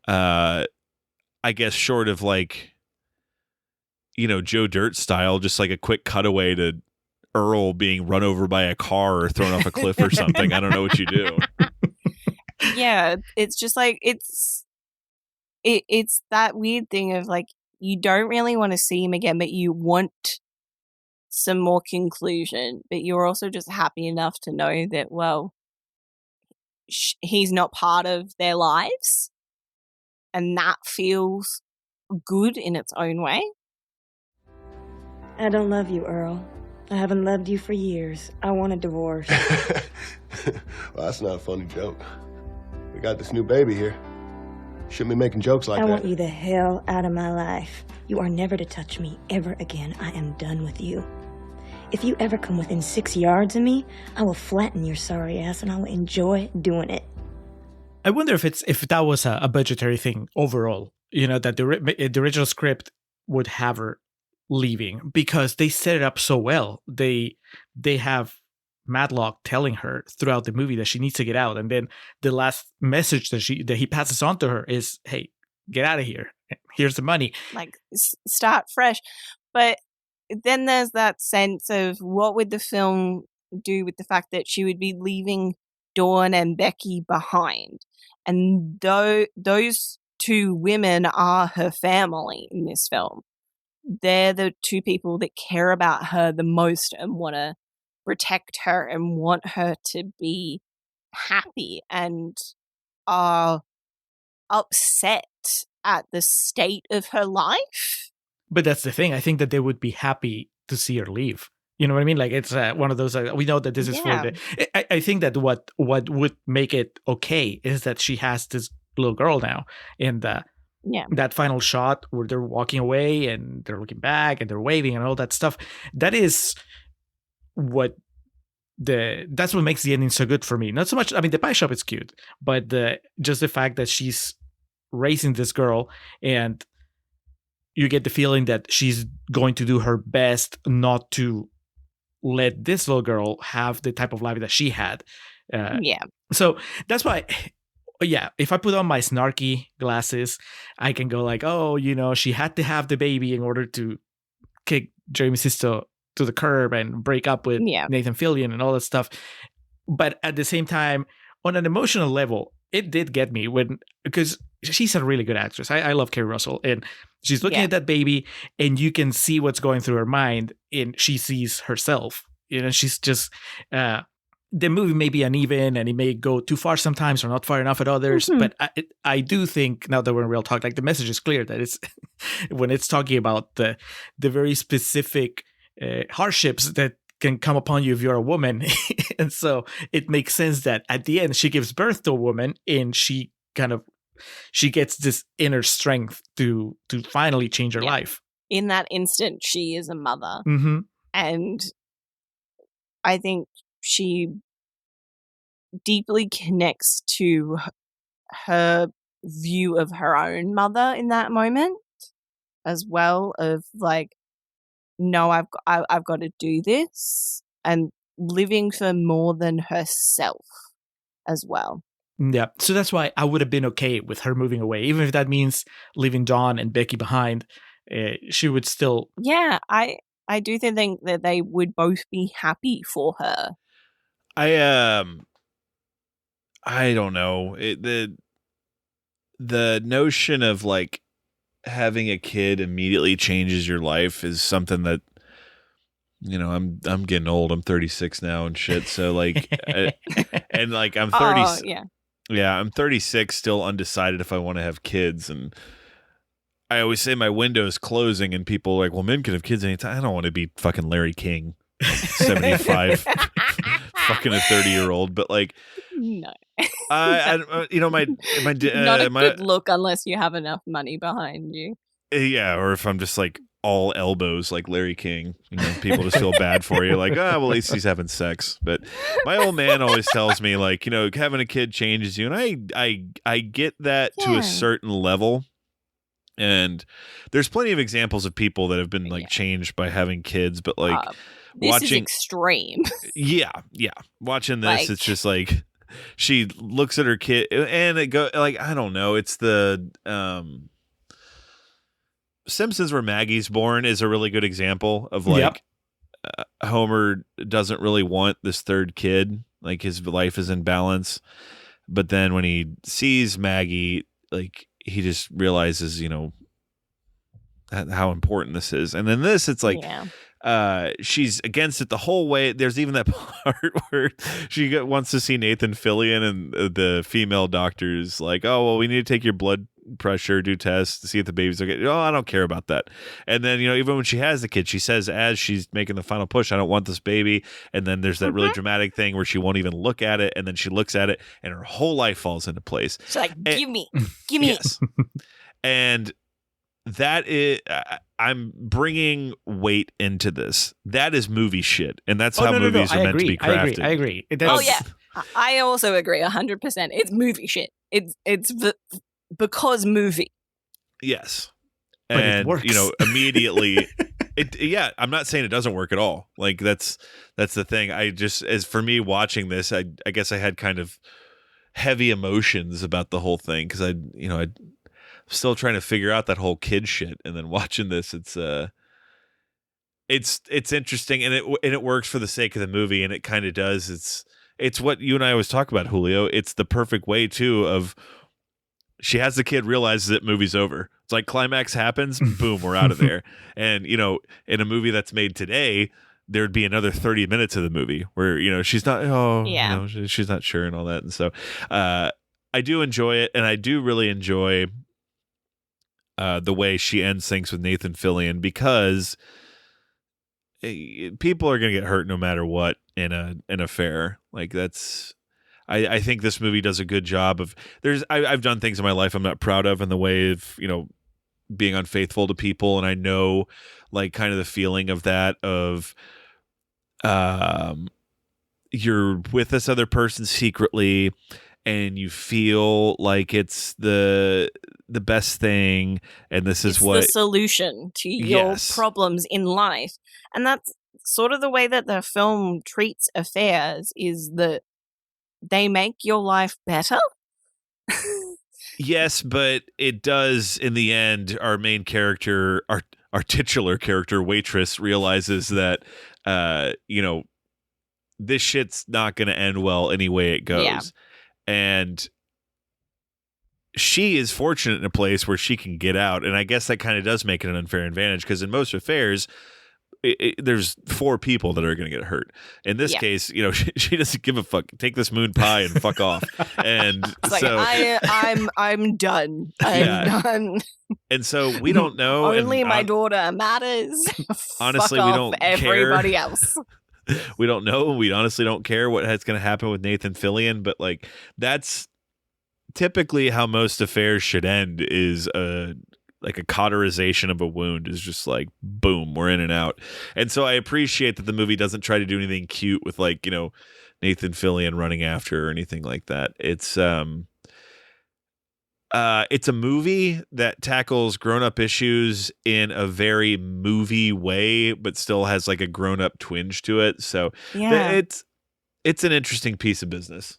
I guess short of like, Joe Dirt style, just like a quick cutaway to Earl being run over by a car or thrown off a cliff or something. I don't know what you do. Yeah, it's just like it's that weird thing of like you don't really want to see him again, but you want some more conclusion, but you're also just happy enough to know that, well, he's not part of their lives, and that feels good in its own way. I don't love you, Earl. I haven't loved you for years. I want a divorce. Well, that's not a funny joke. We got this new baby here. Shouldn't be making jokes like I that. want you the hell out of my life. You are never to touch me ever again. I am done with you. If you ever come within 6 yards of me, I will flatten your sorry ass and I will enjoy doing it. I wonder if that was a budgetary thing overall. That the original script would have her leaving, because they set it up so well. They have Matlock telling her throughout the movie that she needs to get out, and then the last message that he passes on to her is, "Hey, get out of here. Here's the money. Like start fresh." But then there's that sense of what would the film do with the fact that she would be leaving Dawn and Becky behind, and those two women are her family in this film. They're the two people that care about her the most and want to protect her and want her to be happy, and are upset at the state of her life. But that's the thing. I think that they would be happy to see her leave. You know what I mean? Like, it's one of those. We know that this is for the. I think that what would make it okay is that she has this little girl now, and that final shot where they're walking away and they're looking back and they're waving and all that stuff. That is that's what makes the ending so good for me. Not so much. I mean, the pie shop is cute, but just the fact that she's raising this girl, and you get the feeling that she's going to do her best not to let this little girl have the type of life that she had. So that's why, if I put on my snarky glasses, I can go like, oh, she had to have the baby in order to kick Jeremy Sisto to the curb and break up with Nathan Fillion and all that stuff. But at the same time, on an emotional level, it did get me because she's a really good actress. I love Keri Russell, and she's looking at that baby, and you can see what's going through her mind, and she sees herself. She's just the movie may be uneven, and it may go too far sometimes or not far enough at others. But I do think, now that we're in real talk, like, the message is clear that it's when it's talking about the very specific hardships that can come upon you if you're a woman. And so it makes sense that at the end she gives birth to a woman, and she gets this inner strength to finally change her life. In that instant, she is a mother. Mm-hmm. And I think she deeply connects to her view of her own mother in that moment as well, of like, no, I've got to do this, and living for more than herself as well. Yeah, so that's why I would have been okay with her moving away, even if that means leaving Dawn and Becky behind. She would still. Yeah, I do think that they would both be happy for her. I don't know. The notion of like having a kid immediately changes your life is something that, I'm getting old. I'm 36 now and shit. So like, and like I'm 30. Oh, yeah, I'm 36, still undecided if I want to have kids. And I always say my window is closing, and people are like, well, men can have kids anytime. I don't want to be fucking Larry King, 75, fucking a 30-year-old. But like, no, my not a good look unless you have enough money behind you. Yeah, or if I'm just like all elbows like Larry King, people just feel bad for you. Like, well, at least he's having sex. But my old man always tells me, like, having a kid changes you, and I get that to a certain level. And there's plenty of examples of people that have been like changed by having kids, but like this is extreme. yeah, watching this, Like- it's just like she looks at her kid and it go like, I don't know, it's the Simpsons where Maggie's born is a really good example of like Homer doesn't really want this third kid, like his life is in balance, but then when he sees Maggie, like he just realizes, you know, how important this is. And then this, it's like she's against it the whole way. There's even that part where she wants to see Nathan Fillion, and the female doctor's like, oh, well, we need to take your blood pressure, do tests to see if the baby's okay. Oh, I don't care about that. And then, you know, even when she has the kid, she says as she's making the final push, I don't want this baby. And then there's that really dramatic thing where she won't even look at it, and then she looks at it and her whole life falls into place. She's like, give me. Yes. And that is, I'm bringing weight into this. That is movie shit, and that's how movies are meant to be crafted. I agree. Oh yeah, I also agree 100%. It's movie shit. It's because movie. Yes, but and it works. you know, immediately, yeah. I'm not saying it doesn't work at all. Like that's the thing. I just, as for me watching this, I guess I had kind of heavy emotions about the whole thing because I'm still trying to figure out that whole kid shit, and then watching this, it's interesting, and it works for the sake of the movie, and it kind of does. It's what you and I always talk about, Julio. It's the perfect way too of she has the kid, realizes it, movie's over. It's like climax happens, boom, we're out of there. And you know, in a movie that's made today, there'd be another 30 minutes of the movie where, you know, she's not, you know, she's not sure and all that. And so I do enjoy it, and I do really enjoy the way she ends things with Nathan Fillion, because people are going to get hurt no matter what in an affair. Like that's, I think this movie does a good job of, I've done things in my life I'm not proud of in the way of, you know, being unfaithful to people. And I know like kind of the feeling of that, of you're with this other person secretly and you feel like it's the best thing, and this is the solution to your problems in life. And that's sort of the way that the film treats affairs, is that they make your life better. Yes, but it does in the end. Our main character, our titular character, Waitress, realizes that you know, this shit's not going to end well any way it goes. Yeah. And she is fortunate in a place where she can get out. And I guess that kind of does make it an unfair advantage, because in most affairs, there's 4 people that are going to get hurt. In this case, you know, she doesn't give a fuck. Take this moon pie and fuck off. And it's so like, I'm done. I'm done. And so we don't know. Only my daughter matters. Honestly, fuck we off don't everybody care. else. We don't know. We honestly don't care what's going to happen with Nathan Fillion, but like that's typically how most affairs should end, is like a cauterization of a wound, is just like boom, we're in and out. And so I appreciate that the movie doesn't try to do anything cute with, like, you know, Nathan Fillion running after her or anything like that. It's a movie that tackles grown-up issues in a very movie way, but still has like a grown-up twinge to it. So it's an interesting piece of business.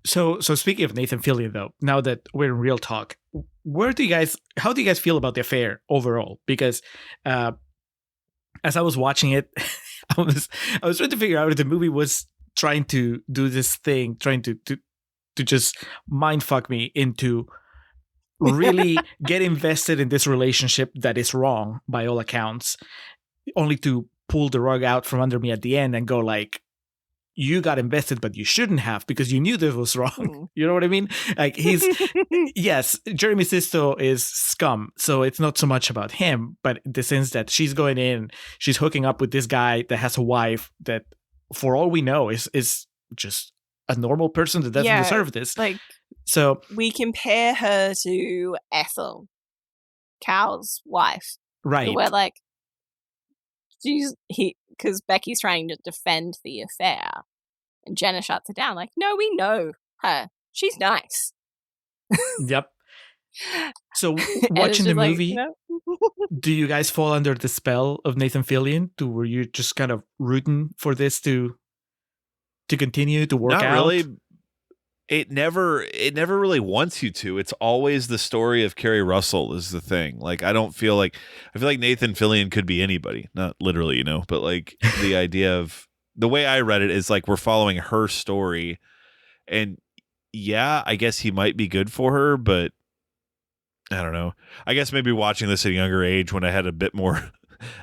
So speaking of Nathan Fillion, though, now that we're in real talk, how do you guys feel about the affair overall? Because as I was watching it, I was trying to figure out if the movie was trying to do this thing, trying to just mind fuck me into really get invested in this relationship that is wrong by all accounts, only to pull the rug out from under me at the end and go like, you got invested, but you shouldn't have, because you knew this was wrong. You know what I mean? Like yes, Jeremy Sisto is scum, so it's not so much about him, but the sense that she's going in, she's hooking up with this guy that has a wife that, for all we know, is just a normal person that doesn't deserve this. Like, so we compare her to Ethel, Cal's wife. Right. We're like, because Becky's trying to defend the affair, and Jenna shuts it down. Like, no, we know her. She's nice. Yep. So And it's watching the just like, movie, no. do you guys fall under the spell of Nathan Fillion? Were you just kind of rooting for this to continue to work Not out? really. It never really wants you to. It's always the story of Keri Russell is the thing. Like, I feel like Nathan Fillion could be anybody, not literally, but like the idea of the way I read it is like we're following her story, and yeah, I guess he might be good for her, but I don't know. I guess maybe watching this at a younger age when I had a bit more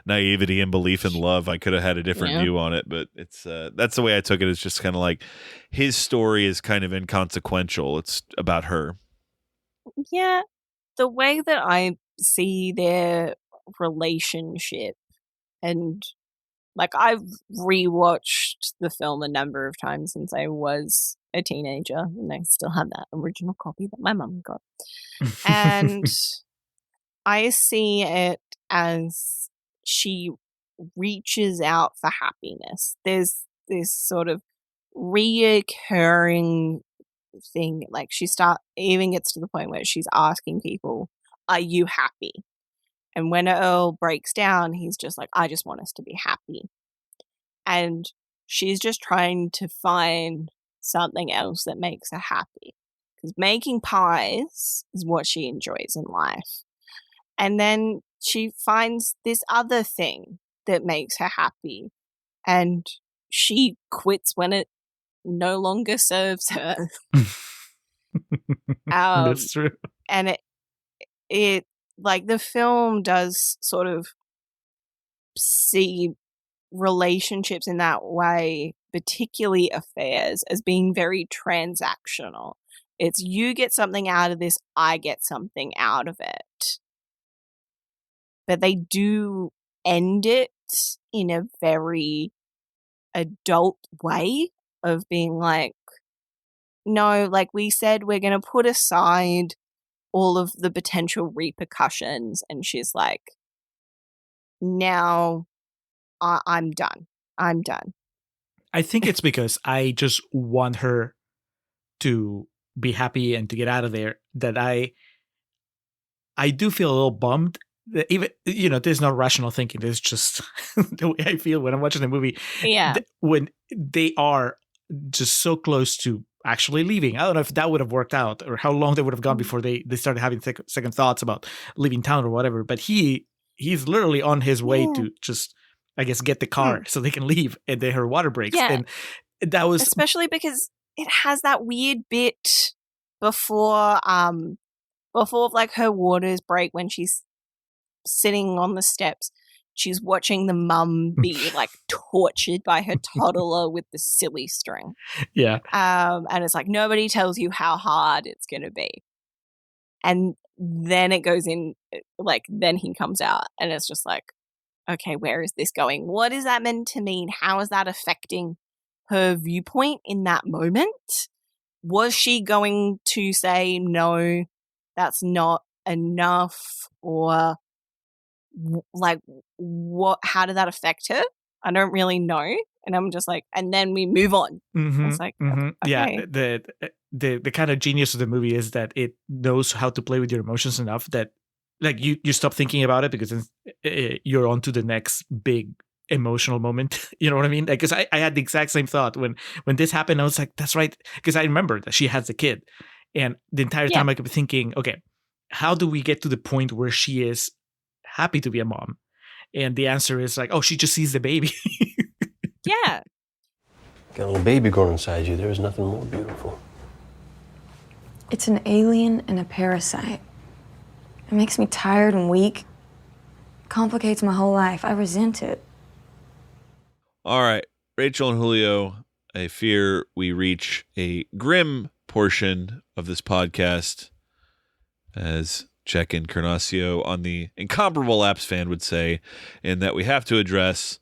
naivety and belief in love, I could have had a different view on it, but it's that's the way I took it. It's just kind of like his story is kind of inconsequential. It's about her. Yeah, the way that I see their relationship, and like I've rewatched the film a number of times since I was a teenager, and I still have that original copy that my mum got. And I see it as she reaches out for happiness. There's this sort of reoccurring thing. Like even gets to the point where she's asking people, "Are you happy?" And when Earl breaks down, he's just like, "I just want us to be happy." And she's just trying to find something else that makes her happy. Because making pies is what she enjoys in life. And then she finds this other thing that makes her happy. And she quits when it no longer serves her. That's true. And it like the film does sort of see relationships in that way, particularly affairs, as being very transactional. It's you get something out of this, I get something out of it. But they do end it in a very adult way of being like, no, like we said, we're going to put aside all of the potential repercussions. And she's like, now I'm done. I'm done. I think it's because I just want her to be happy and to get out of there that I do feel a little bummed that even, there's no rational thinking. There's just the way I feel when I'm watching the movie. Yeah. When they are just so close to actually leaving. I don't know if that would have worked out or how long they would have gone before they started having second thoughts about leaving town or whatever. But he's literally on his way to just, I guess, get the car so they can leave, and then her water breaks. Yeah. And that was especially because it has that weird bit before like her waters break when she's sitting on the steps. She's watching the mum be like tortured by her toddler with the silly string. Yeah. And it's like, nobody tells you how hard it's going to be. And then it goes in, like, then he comes out and it's just like, okay, where is this going? What is that meant to mean? How is that affecting her viewpoint in that moment? Was she going to say, no, that's not enough? Or like, how did that affect her? I don't really know. And I'm just like, and then we move on. It's like, okay. Yeah, the kind of genius of the movie is that it knows how to play with your emotions enough that like you stop thinking about it because you're on to the next big emotional moment. You know what I mean? Because I had the exact same thought when this happened. I was like, that's right. Because I remember that she has a kid. And the entire time I kept thinking, okay, how do we get to the point where she is happy to be a mom? And the answer is like, oh, she just sees the baby. Yeah. Got a little baby growing inside you. There is nothing more beautiful. It's an alien and a parasite. It makes me tired and weak. Complicates my whole life. I resent it. All right, Rachel and Julio, I fear we reach a grim portion of this podcast, as Czech and Carnacio on the Incomparable Apps fan would say, in that we have to address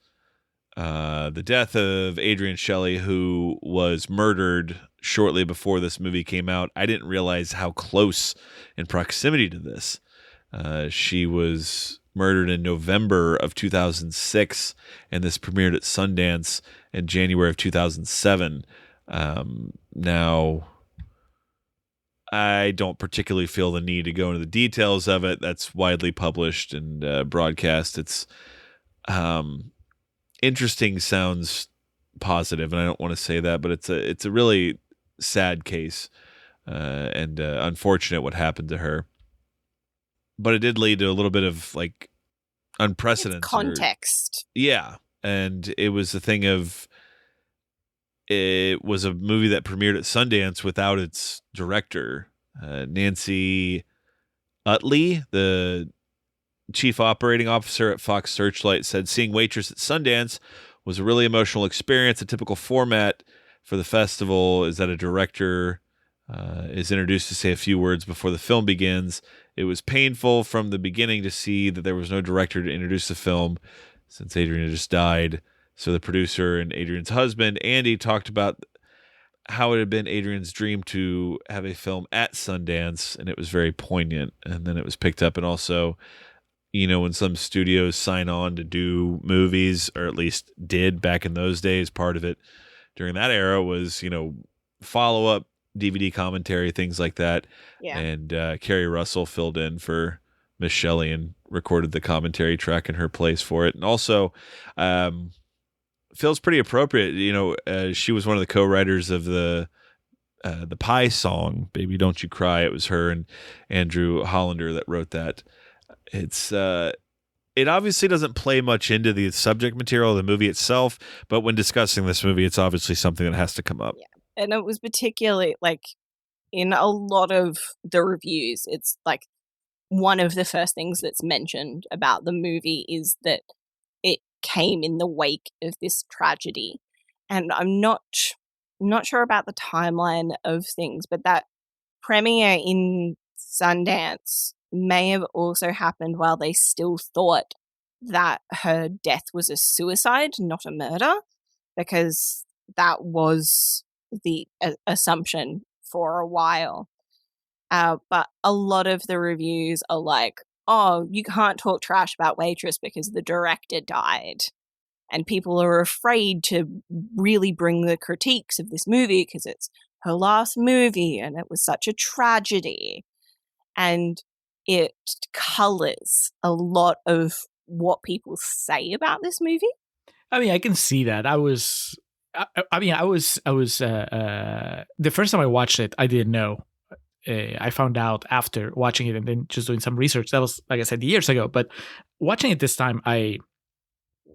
the death of Adrienne Shelley, who was murdered shortly before this movie came out. I didn't realize how close in proximity to this. She was murdered in November of 2006, and this premiered at Sundance in January of 2007. Now, I don't particularly feel the need to go into the details of it. That's widely published and broadcast. It's interesting sounds positive, and I don't want to say that, but it's a really sad case and unfortunate what happened to her. But it did lead to a little bit of like unprecedented context. Yeah, and it was a thing of it was a movie that premiered at Sundance without its director, Nancy Utley, the chief operating officer at Fox Searchlight, said seeing Waitress at Sundance was a really emotional experience. A typical format for the festival is that a director is introduced to say a few words before the film begins. It was painful from the beginning to see that there was no director to introduce the film since Adrian had just died. So the producer and Adrian's husband, Andy, talked about how it had been Adrian's dream to have a film at Sundance, and it was very poignant. And then it was picked up. And also, you know, when some studios sign on to do movies, or at least did back in those days, part of it during that era was, you know, follow-up DVD commentary, things like that. Yeah. And Keri Russell filled in for Miss Shelley and recorded the commentary track in her place for it. And also, feels pretty appropriate. You know, she was one of the co-writers of the Pie song, "Baby Don't You Cry." It was her and Andrew Hollander that wrote that. It's it obviously doesn't play much into the subject material of the movie itself, but when discussing this movie, it's obviously something that has to come up. Yeah. And it was particularly like in a lot of the reviews, it's like one of the first things that's mentioned about the movie is that it came in the wake of this tragedy. And I'm not sure about the timeline of things, but that premiere in Sundance may have also happened while they still thought that her death was a suicide, not a murder, because that was the assumption for a while. But a lot of the reviews are like, oh, you can't talk trash about Waitress because the director died. And people are afraid to really bring the critiques of this movie because it's her last movie and it was such a tragedy. And it colors a lot of what people say about this movie. I mean, I can see that. The first time I watched it, I didn't know. I found out after watching it and then just doing some research. That was, like I said, years ago. But watching it this time, I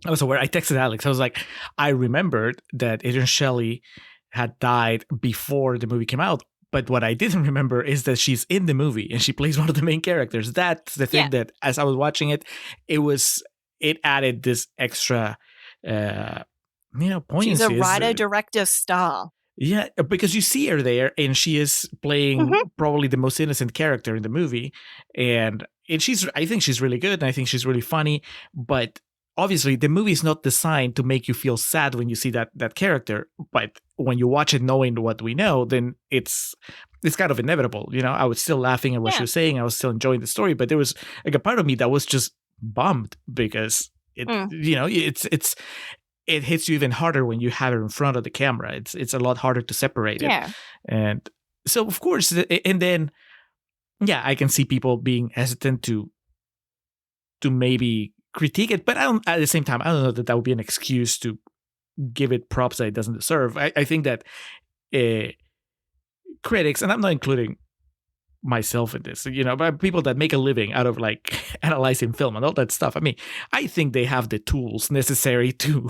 was aware. I texted Alex. I was like, I remembered that Adrian Shelley had died before the movie came out. But what I didn't remember is that she's in the movie and she plays one of the main characters. That's the thing that, as I was watching it, it added this extra, poignancy. She's a writer, director, star. Yeah, because you see her there and she is playing probably the most innocent character in the movie. And I think she's really good and I think she's really funny. But obviously the movie is not designed to make you feel sad when you see that character. But when you watch it knowing what we know, then it's kind of inevitable. You know, I was still laughing at what she was saying. I was still enjoying the story. But there was like a part of me that was just bummed because it hits you even harder when you have it in front of the camera. It's a lot harder to separate it. Yeah. And so, of course, and then, I can see people being hesitant to maybe critique it. But at the same time, I don't know that would be an excuse to give it props that it doesn't deserve. I think that critics, and I'm not including myself in this, but people that make a living out of like analyzing film and all that stuff. I mean, I think they have the tools necessary to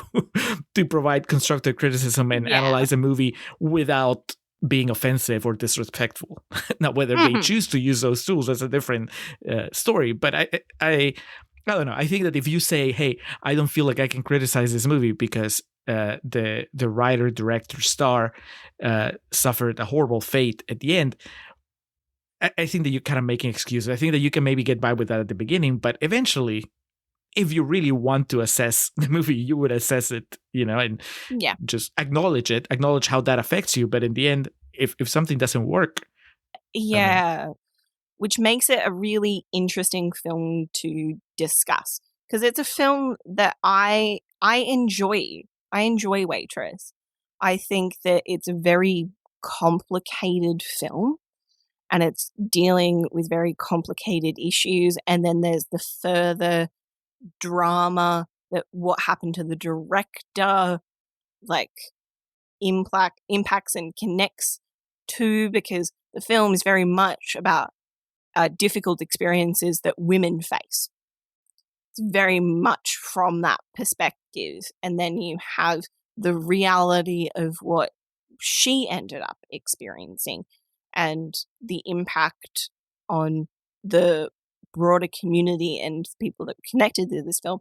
provide constructive criticism and analyze a movie without being offensive or disrespectful. Now, whether they choose to use those tools, that's a different story. But I don't know. I think that if you say, "Hey, I don't feel like I can criticize this movie because the writer, director, star suffered a horrible fate at the end," I think that you're kind of making excuses. I think that you can maybe get by with that at the beginning, but eventually, if you really want to assess the movie, you would assess it, and just acknowledge it, acknowledge how that affects you. But in the end, if something doesn't work. Which makes it a really interesting film to discuss because it's a film that I enjoy. I enjoy Waitress. I think that it's a very complicated film. and it's dealing with very complicated issues. And then there's the further drama that what happened to the director, like, impacts and connects to, because the film is very much about difficult experiences that women face. It's very much from that perspective. And then you have the reality of what she ended up experiencing and the impact on the broader community and people that were connected to this film.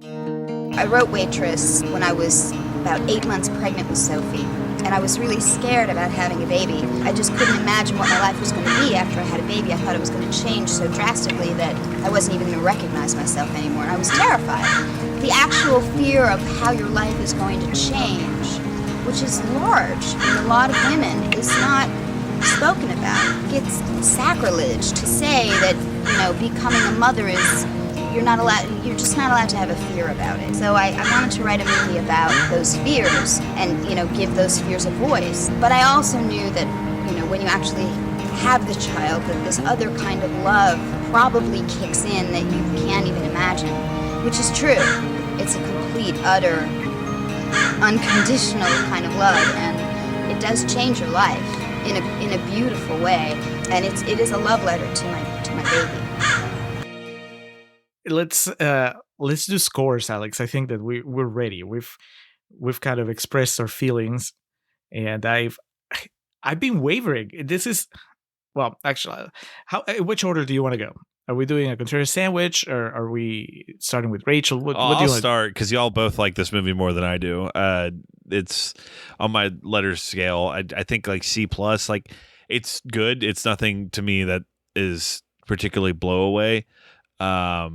I wrote Waitress when I was about 8 months pregnant with Sophie, and I was really scared about having a baby. I just couldn't imagine what my life was going to be after I had a baby. I thought it was going to change so drastically that I wasn't even going to recognize myself anymore. I was terrified. The actual fear of how your life is going to change, which is large in a lot of women, is not spoken about. It's sacrilege to say that, becoming a mother is... you're just not allowed to have a fear about it. So I wanted to write a movie about those fears and, give those fears a voice. But I also knew that, when you actually have the child, that this other kind of love probably kicks in that you can't even imagine, which is true. It's a complete, utter, unconditional kind of love, and it does change your life in a beautiful way. And it is a love letter to my baby. Let's do scores, Alex. I think that we're ready. We've kind of expressed our feelings, and I've been wavering. This is, well, actually, which order do you want to go? Are we doing a Contrarian sandwich, or are we starting with Rachel? What do you I'll want? start because y'all both like this movie more than I do. It's on my letter scale. I think like C+. Like, it's good. It's nothing to me that is particularly blow away. I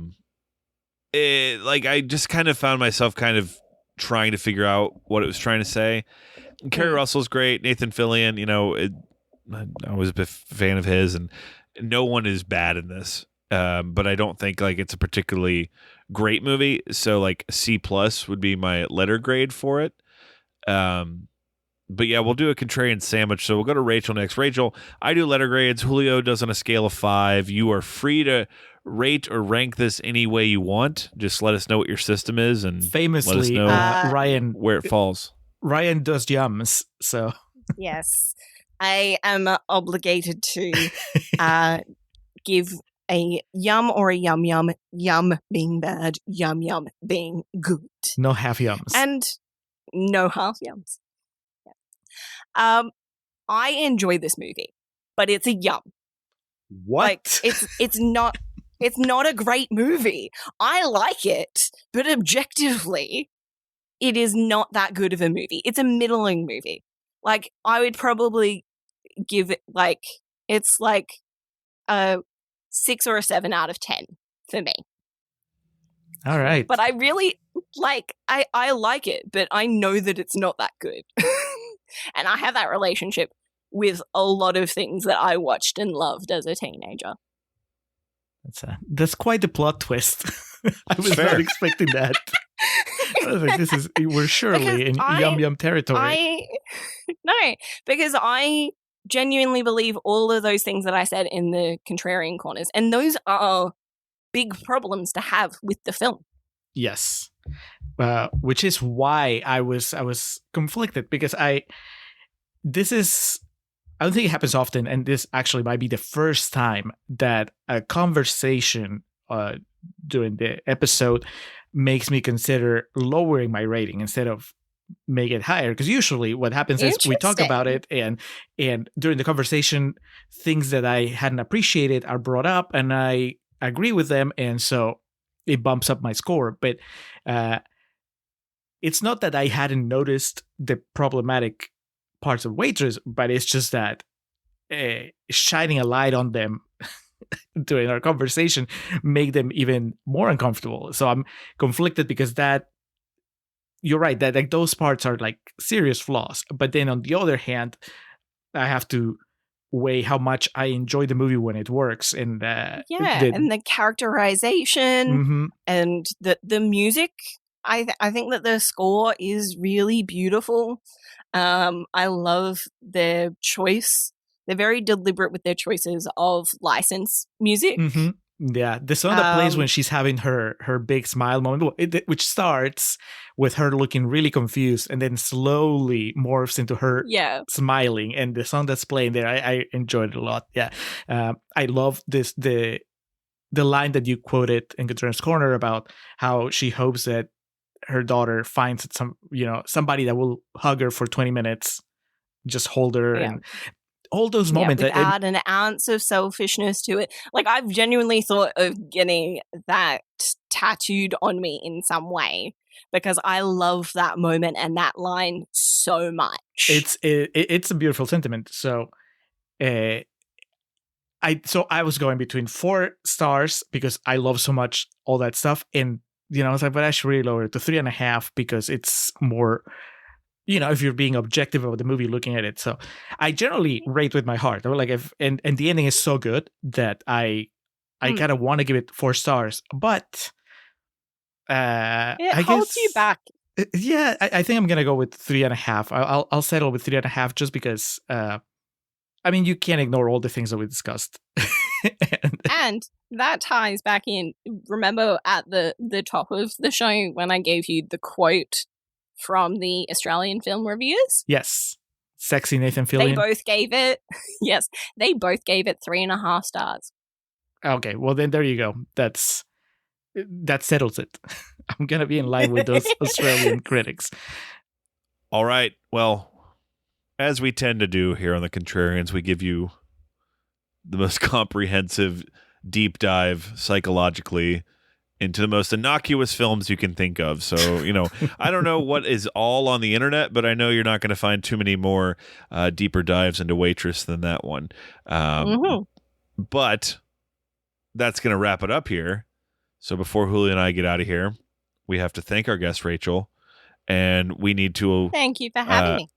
just kind of found myself kind of trying to figure out what it was trying to say. Keri Russell's great. Nathan Fillion, I was a big fan of his, and no one is bad in this. But I don't think like it's a particularly great movie. So like C+ would be my letter grade for it. But yeah, we'll do a Contrarian sandwich. So we'll go to Rachel next. Rachel, I do letter grades. Julio does on a scale of 5. You are free to rate or rank this any way you want. Just let us know what your system is, and Famously, let us know Ryan, where it falls. Ryan does yums, so Yes, I am obligated to give a yum or a yum yum, yum being bad, yum yum being good. no half yums. And no half yums. Yeah. I enjoy this movie, but it's a yum. What? Like, it's not a great movie. I like it, but objectively, it is not that good of a movie. It's a middling movie. Like, I would probably give it it's like a 6 or a 7 out of 10 for me. All right. But I really I like it, but I know that it's not that good. And I have that relationship with a lot of things that I watched and loved as a teenager. That's quite a plot twist. I was not expecting that. I was like, we're surely in yum yum territory. No, because I genuinely believe all of those things that I said in the Contrarian corners, and those are big problems to have with the film. Yes, which is why I was conflicted, because I don't think it happens often, and this actually might be the first time that a conversation during the episode makes me consider lowering my rating instead of make it higher. Because usually what happens is we talk about it, and during the conversation, things that I hadn't appreciated are brought up, and I agree with them, and so it bumps up my score. But it's not that I hadn't noticed the problematic parts of Waitress, but it's just that shining a light on them during our conversation make them even more uncomfortable. So I'm conflicted because that, you're right, that like those parts are like serious flaws. But then on the other hand, I have to weigh how much I enjoy the movie when it works, and and the characterization mm-hmm. and the music. I think that the score is really beautiful. I love their choice They're very deliberate with their choices of license music. Mm-hmm. Yeah, the song that plays Um, when she's having her big smile moment, which starts with her looking really confused and then slowly morphs into her Yeah. smiling. And the song that's playing there, I enjoyed it a lot. Yeah, I love this the line that you quoted in Contrarians Corner about how she hopes that her daughter finds somebody that will hug her for 20 minutes, just hold her, Yeah. and all those Yeah, moments. without an ounce of selfishness to it. Like, I've genuinely thought of getting that tattooed on me in some way because I love that moment and that line so much. It's a beautiful sentiment. So, I was going between 4 stars because I love so much all that stuff, and I was like, but I should really lower it to 3.5 because it's more, if you're being objective about the movie, looking at it. So I generally rate with my heart. Like, and the ending is so good that I kind of want to give it 4 stars, but it holds you back. Yeah, I think I'm gonna go with 3.5. I'll settle with 3.5 just because. I mean, you can't ignore all the things that we discussed. And that ties back in. Remember at the top of the show when I gave you the quote from the Australian film reviewers? Yes. Sexy Nathan Fillion. They both gave it, yes, they both gave it 3.5 stars. Okay, well then there you go. That settles it. I'm going to be in line with those Australian critics. All right. Well, as we tend to do here on the Contrarians, we give you the most comprehensive deep dive psychologically into the most innocuous films you can think of. So, I don't know what is all on the internet, but I know you're not going to find too many more deeper dives into Waitress than that one. But that's going to wrap it up here. So before Julio and I get out of here, we have to thank our guest, Rachel, and we need to... Thank you for having me.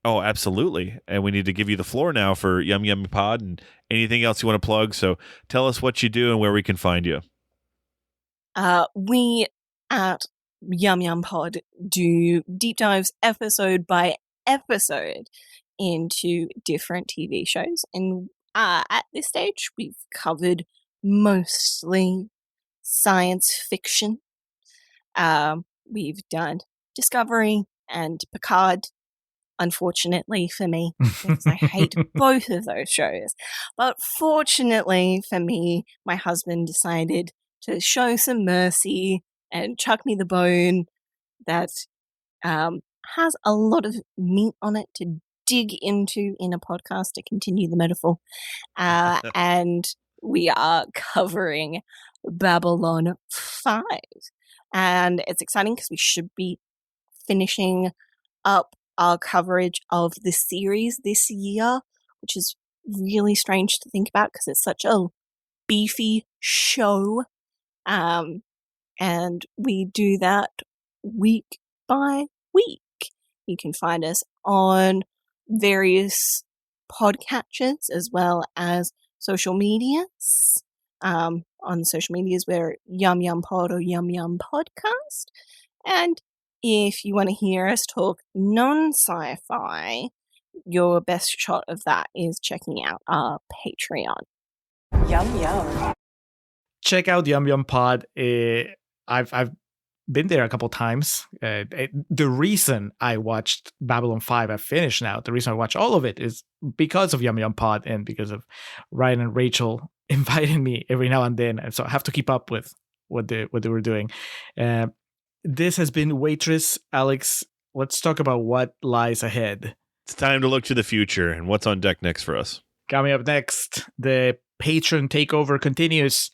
Oh, absolutely. And we need to give you the floor now for Yum Yum Pod and anything else you want to plug. So tell us what you do and where we can find you. We at Yum Yum Pod do deep dives episode by episode into different TV shows. And at this stage, we've covered mostly science fiction. We've done Discovery and Picard. Unfortunately for me, because I hate both of those shows. But fortunately for me, my husband decided to show some mercy and chuck me the bone that has a lot of meat on it to dig into in a podcast to continue the metaphor. And we are covering Babylon 5. And it's exciting because we should be finishing up our coverage of the series this year, which is really strange to think about because it's such a beefy show. And we do that week by week. You can find us on various podcatchers as well as social medias. On the social medias, we're Yum Yum Pod or Yum Yum Podcast. And if you want to hear us talk non-sci-fi, your best shot of that is checking out our Patreon. Yum Yum. Check out Yum Yum Pod. I've been there a couple times. The reason I watched Babylon 5, I've finished now. The reason I watch all of it is because of Yum Yum Pod and because of Ryan and Rachel inviting me every now and then. And so I have to keep up with what they were doing. This has been Waitress. Alex, let's talk about what lies ahead. It's time to look to the future and what's on deck next for us. Coming up next, the patron takeover continues.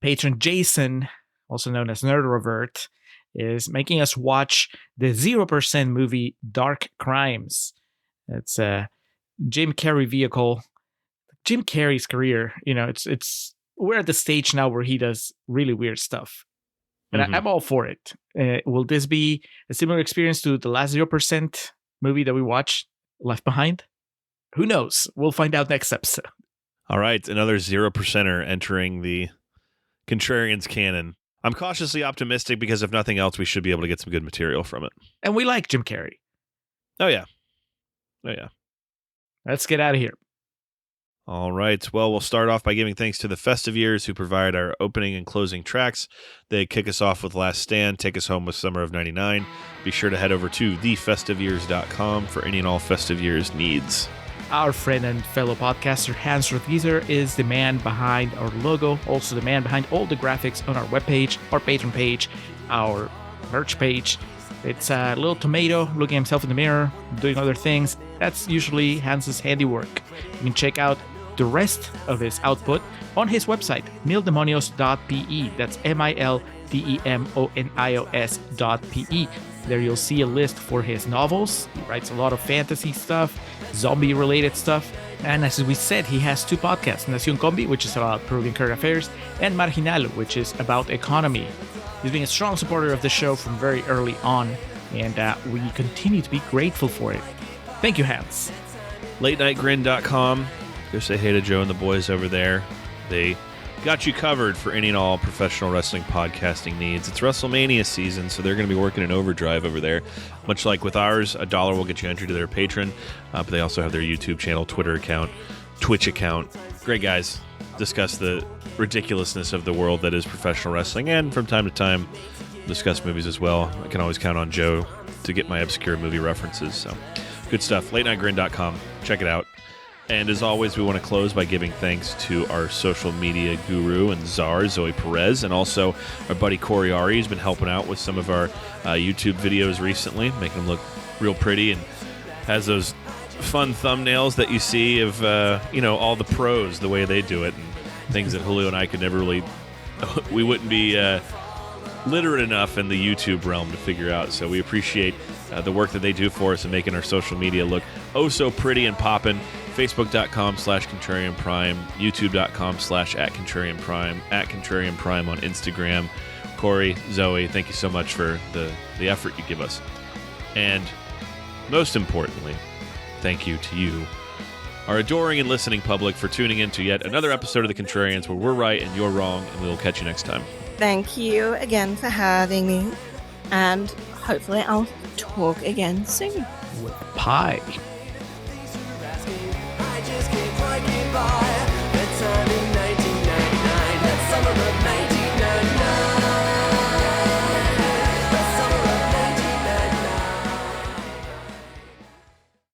Patron Jason, also known as Nerd Revert, is making us watch the 0% movie Dark Crimes. It's a Jim Carrey vehicle. Jim Carrey's career, it's we're at the stage now where he does really weird stuff. And I'm all for it. Will this be a similar experience to the last 0% movie that we watched, Left Behind? Who knows? We'll find out next episode. All right, another 0%er entering the Contrarians canon. I'm cautiously optimistic because if nothing else, we should be able to get some good material from it. And we like Jim Carrey. Oh, yeah. Let's get out of here. All right. Well, we'll start off by giving thanks to the Festive Years who provide our opening and closing tracks. They kick us off with Last Stand, take us home with Summer of 99. Be sure to head over to thefestiveyears.com for any and all Festive Years needs. Our friend and fellow podcaster Hans Rothizer is the man behind our logo, also the man behind all the graphics on our webpage, our Patreon page, our merch page. It's a little tomato looking at himself in the mirror, doing other things. That's usually Hans's handiwork. You can check out the rest of his output on his website, mildemonios.pe. That's MILDEMONIOS.pe. There you'll see a list for his novels. He writes a lot of fantasy stuff, zombie-related stuff. And as we said, he has two podcasts, Nación Combi, which is about Peruvian current affairs, and Marginal, which is about economy. He's been a strong supporter of the show from very early on, and we continue to be grateful for it. Thank you, Hans. LateNightGrin.com. Go say hey to Joe and the boys over there. They got you covered for any and all professional wrestling podcasting needs. It's WrestleMania season, so they're going to be working in overdrive over there. Much like with ours, $1 will get you entry to their Patreon, but they also have their YouTube channel, Twitter account, Twitch account. Great guys. Discuss the ridiculousness of the world that is professional wrestling, and from time to time, discuss movies as well. I can always count on Joe to get my obscure movie references. So, good stuff. LateNightGrin.com. Check it out. And as always, we want to close by giving thanks to our social media guru and czar, Zoe Perez, and also our buddy Corey Ari, who's been helping out with some of our YouTube videos recently, making them look real pretty, and has those fun thumbnails that you see of, all the pros, the way they do it, and things that Julio and I could never really, we wouldn't be literate enough in the YouTube realm to figure out. So we appreciate the work that they do for us and making our social media look oh so pretty and poppin'. Facebook.com/Contrarian Prime, YouTube.com/@Contrarian Prime, @Contrarian Prime on Instagram. Corey, Zoe, thank you so much for the effort you give us. And most importantly, thank you to you, our adoring and listening public, for tuning in to yet another episode of The Contrarians, where we're right and you're wrong, and we will catch you next time. Thank you again for having me, and hopefully I'll talk again soon. With pie.